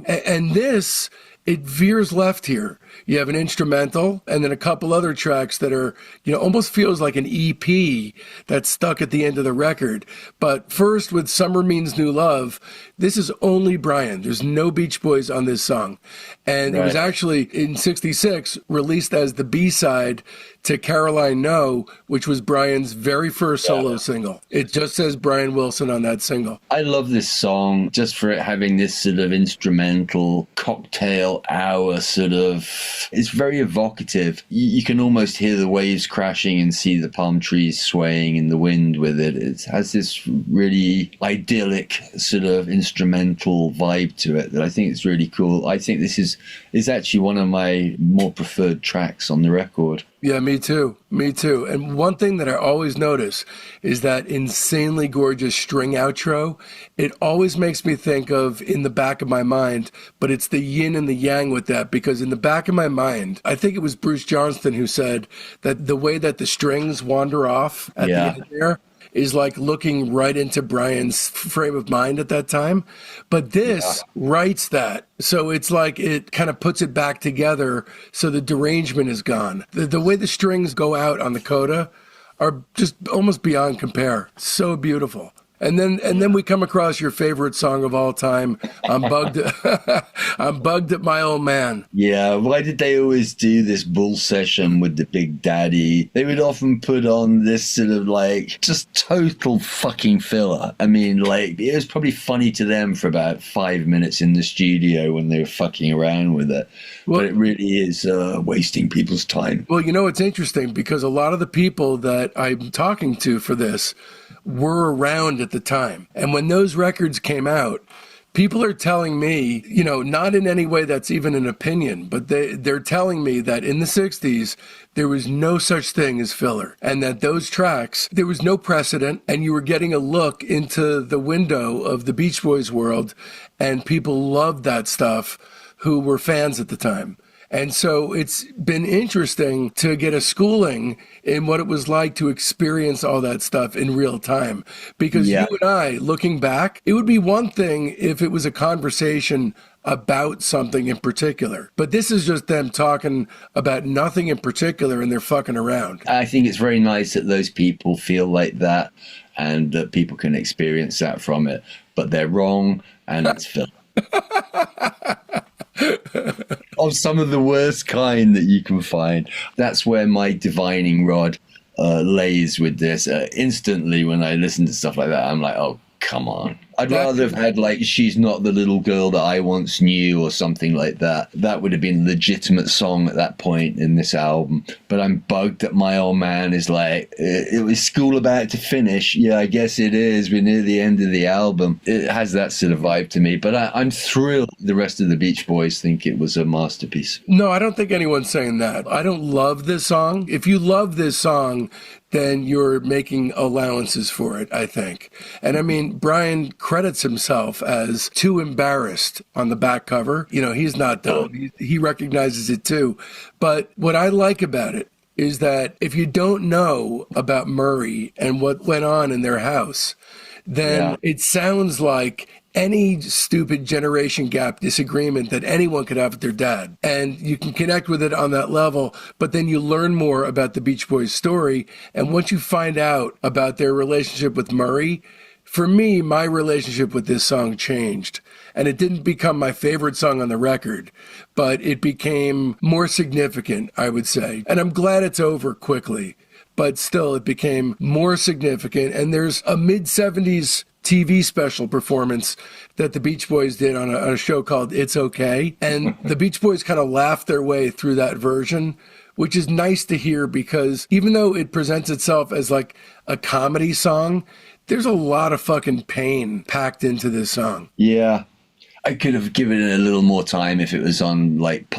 And this, it veers left here. You have an instrumental and then a couple other tracks that are, you know, almost feels like an EP that's stuck at the end of the record. But first, with Summer Means New Love, this is only Brian. There's no Beach Boys on this song. And It was actually, in '66, released as the B-side to Caroline No, which was Brian's very first solo single. It just says Brian Wilson on that single. I love this song just for it having this sort of instrumental cocktail hour sort of, it's very evocative. You can almost hear the waves crashing and see the palm trees swaying in the wind with it. It has this really idyllic sort of instrumental vibe to it that I think is really cool. I think this is actually one of my more preferred tracks on the record. Yeah, me too. Me too. And one thing that I always notice is that insanely gorgeous string outro. It always makes me think of In the Back of My Mind, but it's the yin and the yang with that, because in the back of my mind, I think it was Bruce Johnston who said that the way that the strings wander off at the end there is like looking right into Brian's frame of mind at that time. But this writes that. So it's like it kind of puts it back together so the derangement is gone. The way the strings go out on the coda are just almost beyond compare. So beautiful. And then we come across your favorite song of all time, I'm Bugged I'm Bugged at My Old Man. Yeah, why did they always do this bull session with the Big Daddy? They would often put on this sort of like just total fucking filler. I mean, like, it was probably funny to them for about 5 minutes in the studio when they were fucking around with it. Well, but it really is wasting people's time. Well, you know, it's interesting because a lot of the people that I'm talking to for this were around at the time. And when those records came out, people are telling me, you know, not in any way that's even an opinion, but they're telling me that in the 60s, there was no such thing as filler, and that those tracks, there was no precedent, and you were getting a look into the window of the Beach Boys world, and people loved that stuff who were fans at the time. And so it's been interesting to get a schooling in what it was like to experience all that stuff in real time. Because you and I, looking back, it would be one thing if it was a conversation about something in particular. But this is just them talking about nothing in particular and they're fucking around. I think it's very nice that those people feel like that and that people can experience that from it. But they're wrong, and it's filler. Of some of the worst kind that you can find. That's where my divining rod lays with this. Instantly, when I listen to stuff like that, I'm like, oh, come on. I'd rather have had, like, She's Not the Little Girl That I Once Knew or something like that. That would have been a legitimate song at that point in this album. But I'm Bugged That My Old Man is like, it was school about to finish. Yeah, I guess it is. We're near the end of the album. It has that sort of vibe to me. But I'm thrilled the rest of the Beach Boys think it was a masterpiece. No, I don't think anyone's saying that. I don't love this song. If you love this song, then you're making allowances for it, I think. And I mean, Brian credits himself as too embarrassed on the back cover. You know, he's not dumb. He recognizes it too. But what I like about it is that if you don't know about Murray and what went on in their house, then it sounds like any stupid generation gap disagreement that anyone could have with their dad. And you can connect with it on that level, but then you learn more about the Beach Boys story. And once you find out about their relationship with Murray, for me, my relationship with this song changed. And it didn't become my favorite song on the record, but it became more significant, I would say. And I'm glad it's over quickly, but still it became more significant. And there's a mid-70s TV special performance that the Beach Boys did on a show called It's Okay. And the Beach Boys kind of laughed their way through that version, which is nice to hear because even though it presents itself as like a comedy song, there's a lot of fucking pain packed into this song. Yeah. I could have given it a little more time if it was on like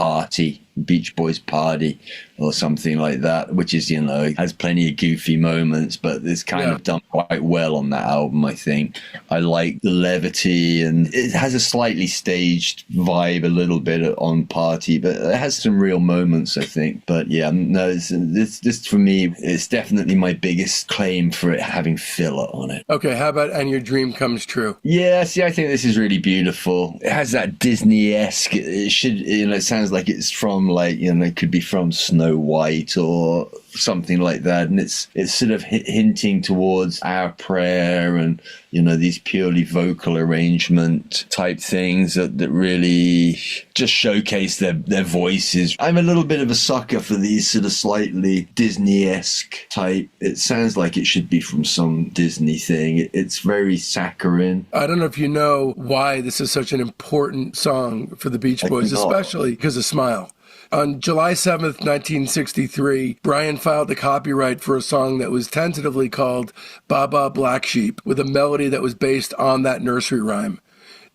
Beach Boys Party or something like that, which is, has plenty of goofy moments, but it's kind of done quite well on that album, I think. I like the levity, and it has a slightly staged vibe a little bit on Party, but it has some real moments, I think. But yeah, no, this for me, it's definitely my biggest claim for it having filler on it. Okay, how about And Your Dream Comes True? Yeah, see, I think this is really beautiful. It has that Disney-esque, it sounds like it's from it could be from Snow White or something like that, and it's sort of hinting towards Our Prayer and these purely vocal arrangement type things that really just showcase their voices. I'm a little bit of a sucker for these sort of slightly Disney-esque type. It sounds like it should be from some Disney thing. It's very saccharine. I don't know if you know why this is such an important song for the Beach Boys, especially because of Smile. On July 7th, 1963, Brian filed the copyright for a song that was tentatively called Baba Black Sheep, with a melody that was based on that nursery rhyme.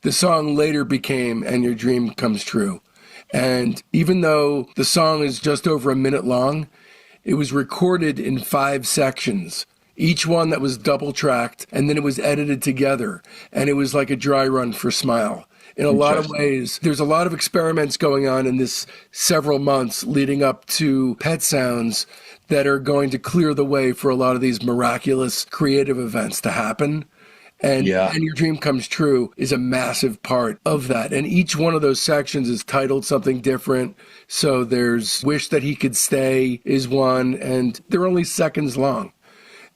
The song later became And Your Dream Comes True. And even though the song is just over a minute long, it was recorded in 5 sections, each one that was double-tracked, and then it was edited together. And it was like a dry run for Smile. In a lot of ways, there's a lot of experiments going on in this several months leading up to Pet Sounds that are going to clear the way for a lot of these miraculous creative events to happen. And Your Dream Comes True is a massive part of that. And each one of those sections is titled something different. So there's Wish That He Could Stay is one, and they're only seconds long.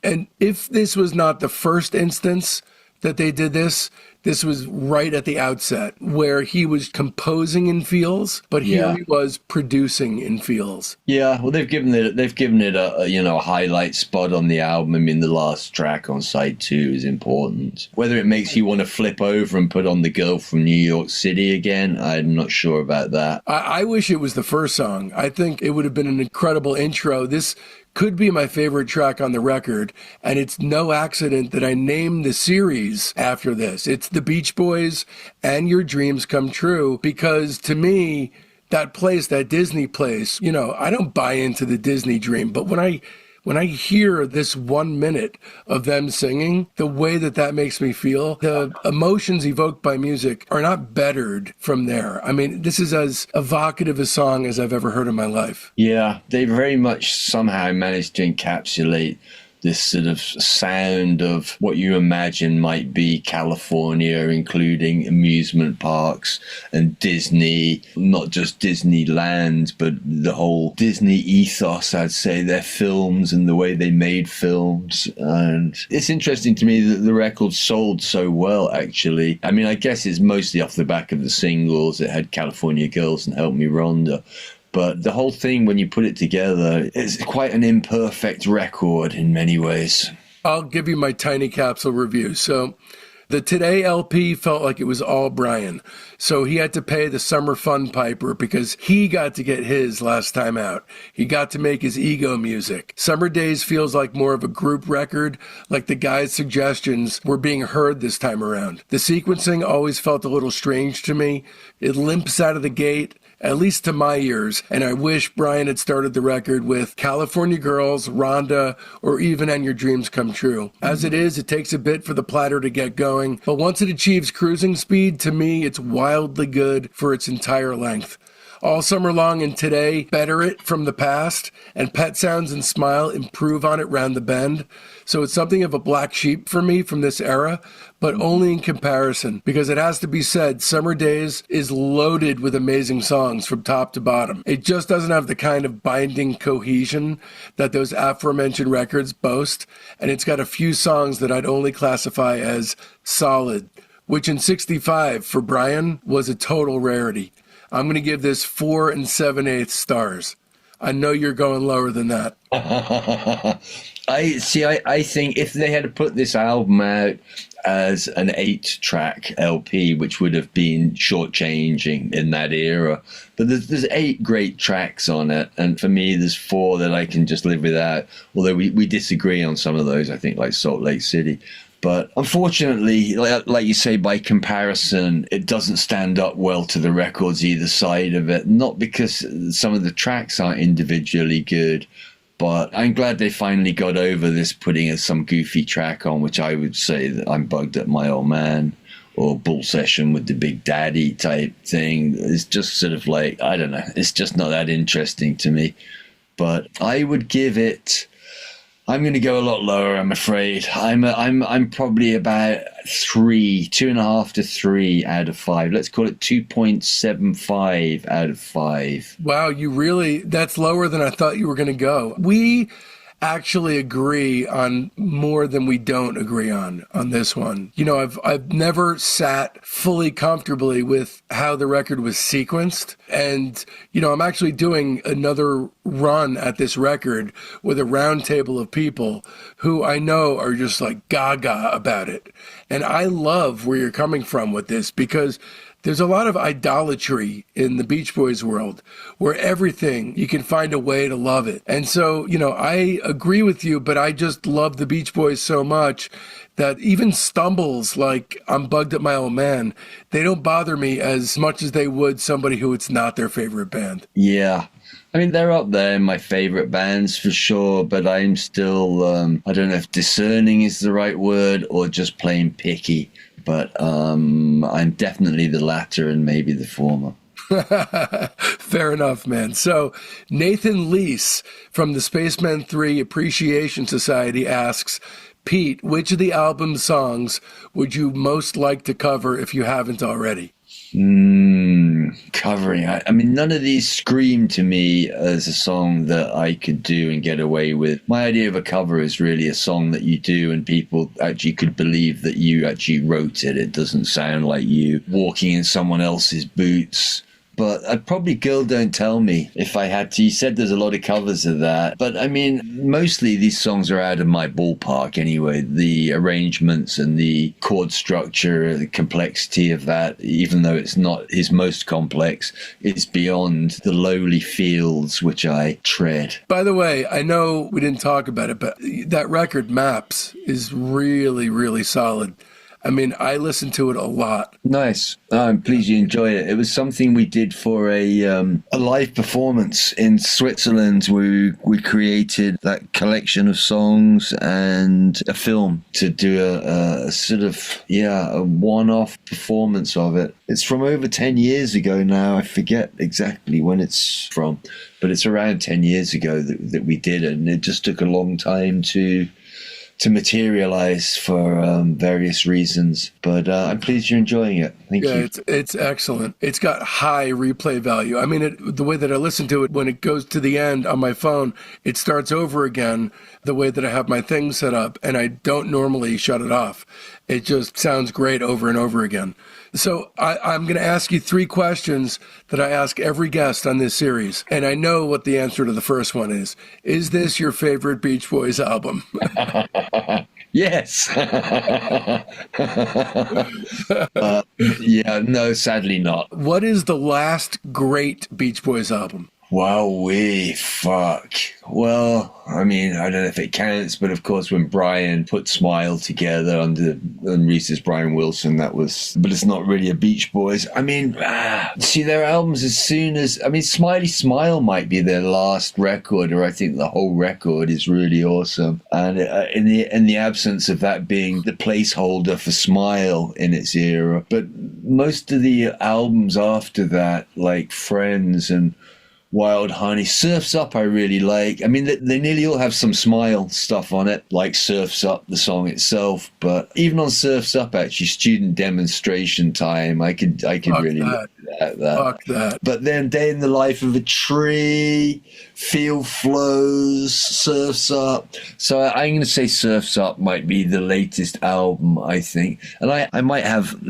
And if this was not the first instance that they did this was right at the outset where he was composing in feels, but here he was producing in feels. Yeah, well, they've given it a highlight spot on the album. I mean, the last track on side 2 is important. Whether it makes you want to flip over and put on The Girl from New York City again, I'm not sure about that. I wish it was the first song. I think it would have been an incredible intro. This could be my favorite track on the record, and it's no accident that I named the series after this. It's The Beach Boys and Your Dreams Come True, because to me, that place, that Disney place, I don't buy into the Disney dream, but when I hear this 1 minute of them singing, the way that makes me feel, the emotions evoked by music are not bettered from there. I mean, this is as evocative a song as I've ever heard in my life. Yeah, they very much somehow managed to encapsulate this sort of sound of what you imagine might be California, including amusement parks and Disney, not just Disneyland, but the whole Disney ethos, I'd say, their films and the way they made films. And it's interesting to me that the record sold so well, actually. I mean, I guess it's mostly off the back of the singles. It had California Girls and Help Me Rhonda. But the whole thing, when you put it together, is quite an imperfect record in many ways. I'll give you my tiny capsule review. So the Today LP felt like it was all Brian. So he had to pay the Summer Fun Piper because he got to get his last time out. He got to make his ego music. Summer Days feels like more of a group record, like the guys' suggestions were being heard this time around. The sequencing always felt a little strange to me. It limps out of the gate, at least to my ears, and I wish Brian had started the record with California Girls, Rhonda, or even And Your Dreams Come True. As it is, it takes a bit for the platter to get going, but once it achieves cruising speed, to me, it's wildly good for its entire length. All Summer Long and Today better it from the past, and Pet Sounds and Smile improve on it round the bend. So it's something of a black sheep for me from this era, but only in comparison, because it has to be said, Summer Days is loaded with amazing songs from top to bottom. It just doesn't have the kind of binding cohesion that those aforementioned records boast, and it's got a few songs that I'd only classify as solid, which in 65 for Brian was a total rarity. I'm going to give this 4 7/8 stars. I know you're going lower than that. I think if they had put this album out as an 8-track LP, which would have been shortchanging in that era, but there's 8 great tracks on it, and for me there's 4 that I can just live without, although we disagree on some of those, I think, like Salt Lake City. But unfortunately, like you say, by comparison, it doesn't stand up well to the records either side of it. Not because some of the tracks aren't individually good, but I'm glad they finally got over this putting some goofy track on, which I would say that I'm Bugged Up My Old Man or Bull Session with the Big Daddy type thing. It's just sort of like, I don't know, it's just not that interesting to me. But I would give it... I'm going to go a lot lower, I'm afraid. I'm probably about 2.5 to 3 out of 5. Let's call it 2.75 out of 5. Wow, that's lower than I thought you were going to go. We actually agree on more than we don't agree on this one. You know, I've never sat fully comfortably with how the record was sequenced. And, you know, I'm actually doing another run at this record with a round table of people who I know are just like gaga about it. And I love where you're coming from with this, because there's a lot of idolatry in the Beach Boys world where everything, you can find a way to love it. And so, you know, I agree with you, but I just love the Beach Boys so much that even stumbles like I'm Bugged Up My Old Man, they don't bother me as much as they would somebody who it's not their favorite band. Yeah. I mean, they're up there in my favorite bands for sure, but I'm still, I don't know if discerning is the right word or just plain picky. But I'm definitely the latter and maybe the former. Fair enough, man. So Nathan Leese from the Spacemen 3 Appreciation Society asks, Pete, which of the album's songs would you most like to cover if you haven't already? Covering. I mean, none of these scream to me as a song that I could do and get away with. My idea of a cover is really a song that you do and people actually could believe that you actually wrote it. It doesn't sound like you walking in someone else's boots. But I'd probably Girl Don't Tell Me if I had to. You said there's a lot of covers of that. But I mean, mostly these songs are out of my ballpark anyway. The arrangements and the chord structure, the complexity of that, even though it's not his most complex, it's beyond the lowly fields which I tread. By the way, I know we didn't talk about it, but that record, Maps, is really, really solid. I mean, I listen to it a lot. Nice. I'm pleased you enjoyed it. It was something we did for a live performance in Switzerland. We created that collection of songs and a film to do a sort of, a one-off performance of it. It's from over 10 years ago now. I forget exactly when it's from, but it's around 10 years ago that we did it, and it just took a long time to materialize for various reasons, but I'm pleased you're enjoying it. Thank you. It's excellent. It's got high replay value. I mean, the way that I listen to it, when it goes to the end on my phone, it starts over again the way that I have my thing set up, and I don't normally shut it off. It just sounds great over and over again. So I'm going to ask you 3 questions that I ask every guest on this series, and I know what the answer to the first one is. Is this your favorite Beach Boys album? Yes. No, sadly not. What is the last great Beach Boys album? Fuck. Well, I mean, I don't know if it counts, but of course when Brian put Smile together under Reese's Brian Wilson, but it's not really a Beach Boys. I mean, see their albums Smiley Smile might be their last record, or I think the whole record is really awesome. And in the absence of that being the placeholder for Smile in its era, but most of the albums after that, like Friends and Wild Honey, Surf's Up I really like. I mean, they nearly all have some Smile stuff on it, like Surf's Up, the song itself. But even on Surf's Up, actually, Student Demonstration Time, I could really look at that. Fuck that. But then Day in the Life of a Tree, Field Flows, Surf's Up. So I'm going to say Surf's Up might be the latest album, I think. And I might have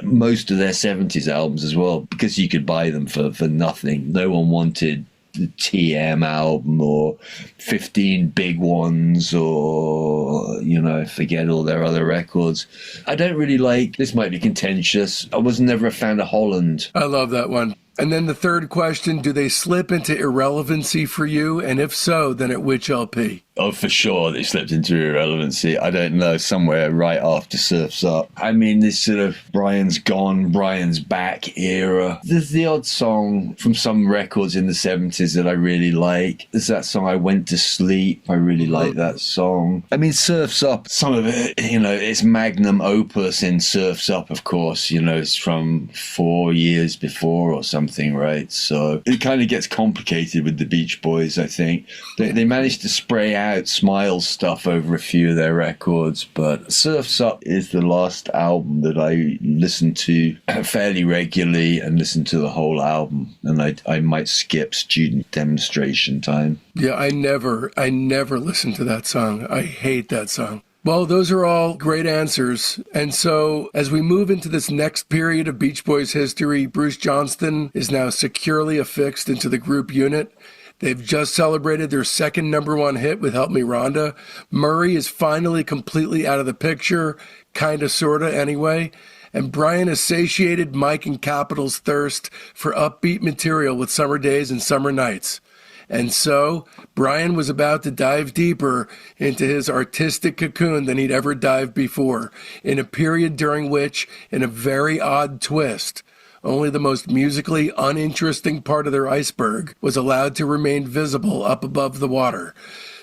most of their 70s albums as well, because you could buy them for nothing. No one wanted the TM album or 15 Big Ones or, forget all their other records. I don't really like, this might be contentious, I was never a fan of Holland. I love that one. And then the third question, do they slip into irrelevancy for you? And if so, then at which LP? Oh, for sure, they slipped into irrelevancy. I don't know, somewhere right after Surf's Up. I mean, this sort of Brian's gone, Brian's back era. There's the odd song from some records in the 70s that I really like. There's that song, I Went to Sleep. I really like that song. I mean, Surf's Up, some of it, it's magnum opus in Surf's Up, of course. It's from 4 years before or something, right? So it kind of gets complicated with the Beach Boys, I think. They managed to spray out Smile stuff over a few of their records, but Surf's Up is the last album that I listen to fairly regularly and listen to the whole album, and I might skip Student Demonstration Time. Yeah, I never listen to that song. I hate that song. Well, those are all great answers. And so as we move into this next period of Beach Boys history, Bruce Johnston is now securely affixed into the group unit. They've just celebrated their second number one hit with Help Me Rhonda. Murray is finally completely out of the picture, kinda, sorta, anyway. And Brian has satiated Mike and Capitol's thirst for upbeat material with Summer Days and Summer Nights. And so Brian was about to dive deeper into his artistic cocoon than he'd ever dived before, in a period during which, in a very odd twist, only the most musically uninteresting part of their iceberg was allowed to remain visible up above the water.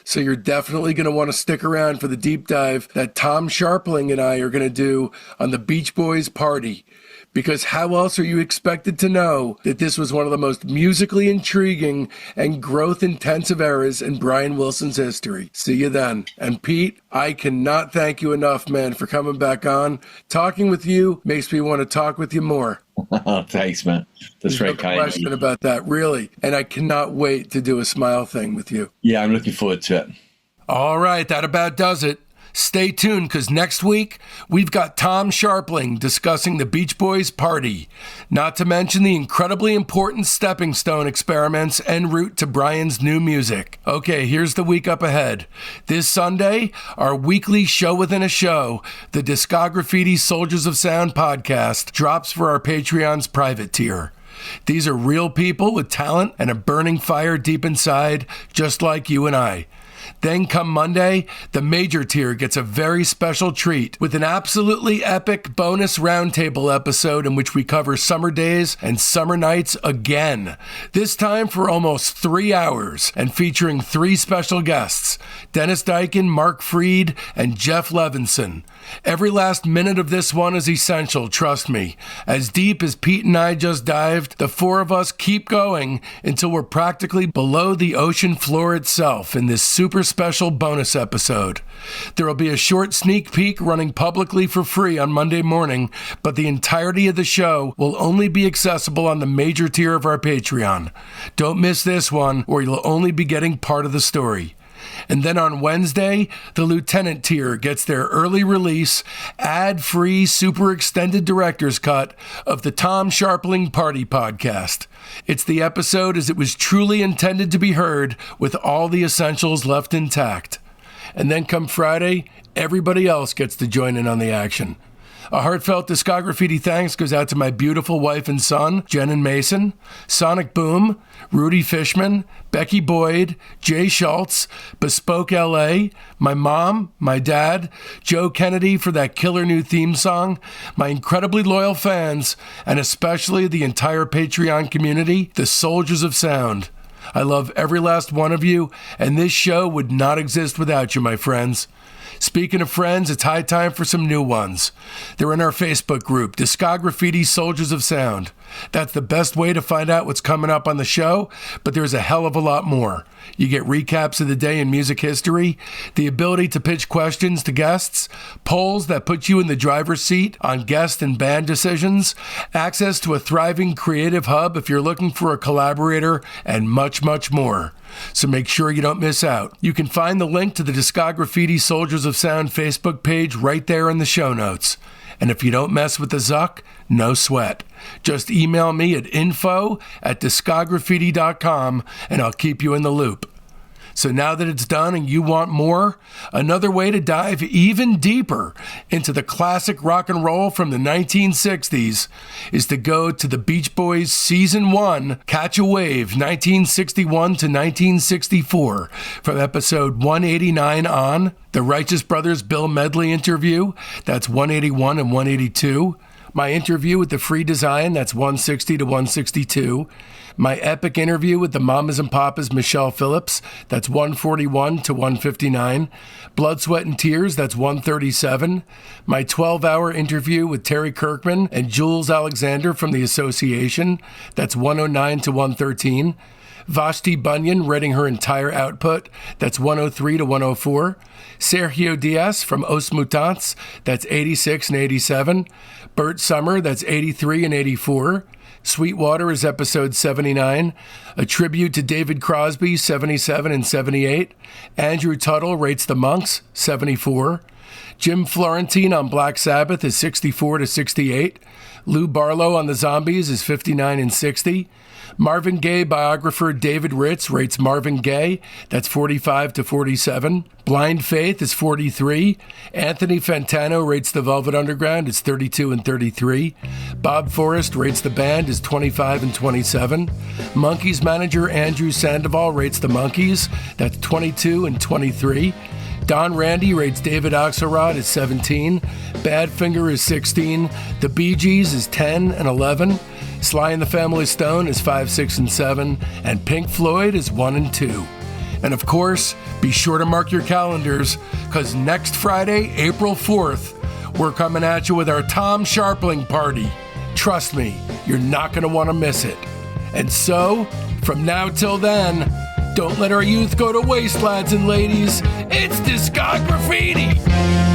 So you're definitely going to want to stick around for the deep dive that Tom Sharpling and I are going to do on the Beach Boys Party. Because how else are you expected to know that this was one of the most musically intriguing and growth-intensive eras in Brian Wilson's history? See you then. And Pete, I cannot thank you enough, man, for coming back on. Talking with you makes me want to talk with you more. Thanks, man. That's very kind. No question about that, really. And I cannot wait to do a Smile thing with you. Yeah, I'm looking forward to it. All right, that about does it. Stay tuned, because next week, we've got Tom Sharpling discussing the Beach Boys Party, not to mention the incredibly important Stepping Stone experiments en route to Brian's new music. Okay, here's the week up ahead. This Sunday, our weekly show within a show, the Discograffiti Soldiers of Sound podcast, drops for our Patreon's private tier. These are real people with talent and a burning fire deep inside, just like you and I. Then come Monday, the major tier gets a very special treat with an absolutely epic bonus roundtable episode in which we cover Summer Days and Summer Nights again. This time for almost 3 hours and featuring 3 special guests, Dennis Dykin, Mark Freed, and Jeff Levinson. Every last minute of this one is essential, trust me. As deep as Pete and I just dived, the 4 of us keep going until we're practically below the ocean floor itself in this super special bonus episode. There will be a short sneak peek running publicly for free on Monday morning, but the entirety of the show will only be accessible on the major tier of our Patreon. Don't miss this one, or you'll only be getting part of the story. And then on Wednesday, the Lieutenant tier gets their early release, ad-free, super extended director's cut of the Tom Sharpling Party podcast. It's the episode as it was truly intended to be heard, with all the essentials left intact. And then come Friday, everybody else gets to join in on the action. A heartfelt Discograffiti thanks goes out to my beautiful wife and son, Jen and Mason, Sonic Boom, Rudy Fishman, Becky Boyd, Jay Schultz, Bespoke LA, my mom, my dad, Joe Kennedy for that killer new theme song, my incredibly loyal fans, and especially the entire Patreon community, the Soldiers of Sound. I love every last one of you, and this show would not exist without you, my friends. Speaking of friends, it's high time for some new ones. They're in our Facebook group, Discograffiti Soldiers of Sound. That's the best way to find out what's coming up on the show, but there's a hell of a lot more. You get recaps of the day in music history, the ability to pitch questions to guests, polls that put you in the driver's seat on guest and band decisions, access to a thriving creative hub if you're looking for a collaborator, and much, much more. So make sure you don't miss out. You can find the link to the Discograffiti Soldiers of Sound Facebook page right there in the show notes. And if you don't mess with the Zuck, no sweat. Just email me at info@discograffiti.com and I'll keep you in the loop. So now that it's done and you want more, another way to dive even deeper into the classic rock and roll from the 1960s is to go to the Beach Boys Season 1, Catch a Wave, 1961 to 1964, from episode 189 on, the Righteous Brothers Bill Medley interview, that's 181 and 182, my interview with the Free Design, that's 160 to 162, my epic interview with the Mamas and Papas Michelle Phillips, that's 141 to 159, Blood, Sweat, and Tears, that's 137, my 12-hour interview with Terry Kirkman and Jules Alexander from the Association, that's 109 to 113, Vashti Bunyan reading her entire output, that's 103 to 104, Sergio Diaz from Os Mutantes, that's 86 and 87, Bert Summer, that's 83 and 84, Sweetwater is episode 79, a tribute to David Crosby, 77 and 78, Andrew Tuttle rates the Monks, 74, Jim Florentine on Black Sabbath is 64 to 68, Lou Barlow on the Zombies is 59 and 60, Marvin Gaye biographer David Ritz rates Marvin Gaye, that's 45 to 47. Blind Faith is 43. Anthony Fantano rates the Velvet Underground, it's 32 and 33. Bob Forrest rates the band is 25 and 27. Monkees manager Andrew Sandoval rates the Monkees, that's 22 and 23. Don Randy rates David Axelrod as 17. Badfinger is 16. The Bee Gees is 10 and 11. Sly and the Family Stone is 5, 6, and 7, and Pink Floyd is 1 and 2. And of course, be sure to mark your calendars, because next Friday, April 4th, we're coming at you with our Tom Sharpling party. Trust me, you're not going to want to miss it. And so, from now till then, don't let our youth go to waste, lads and ladies. It's Discograffiti!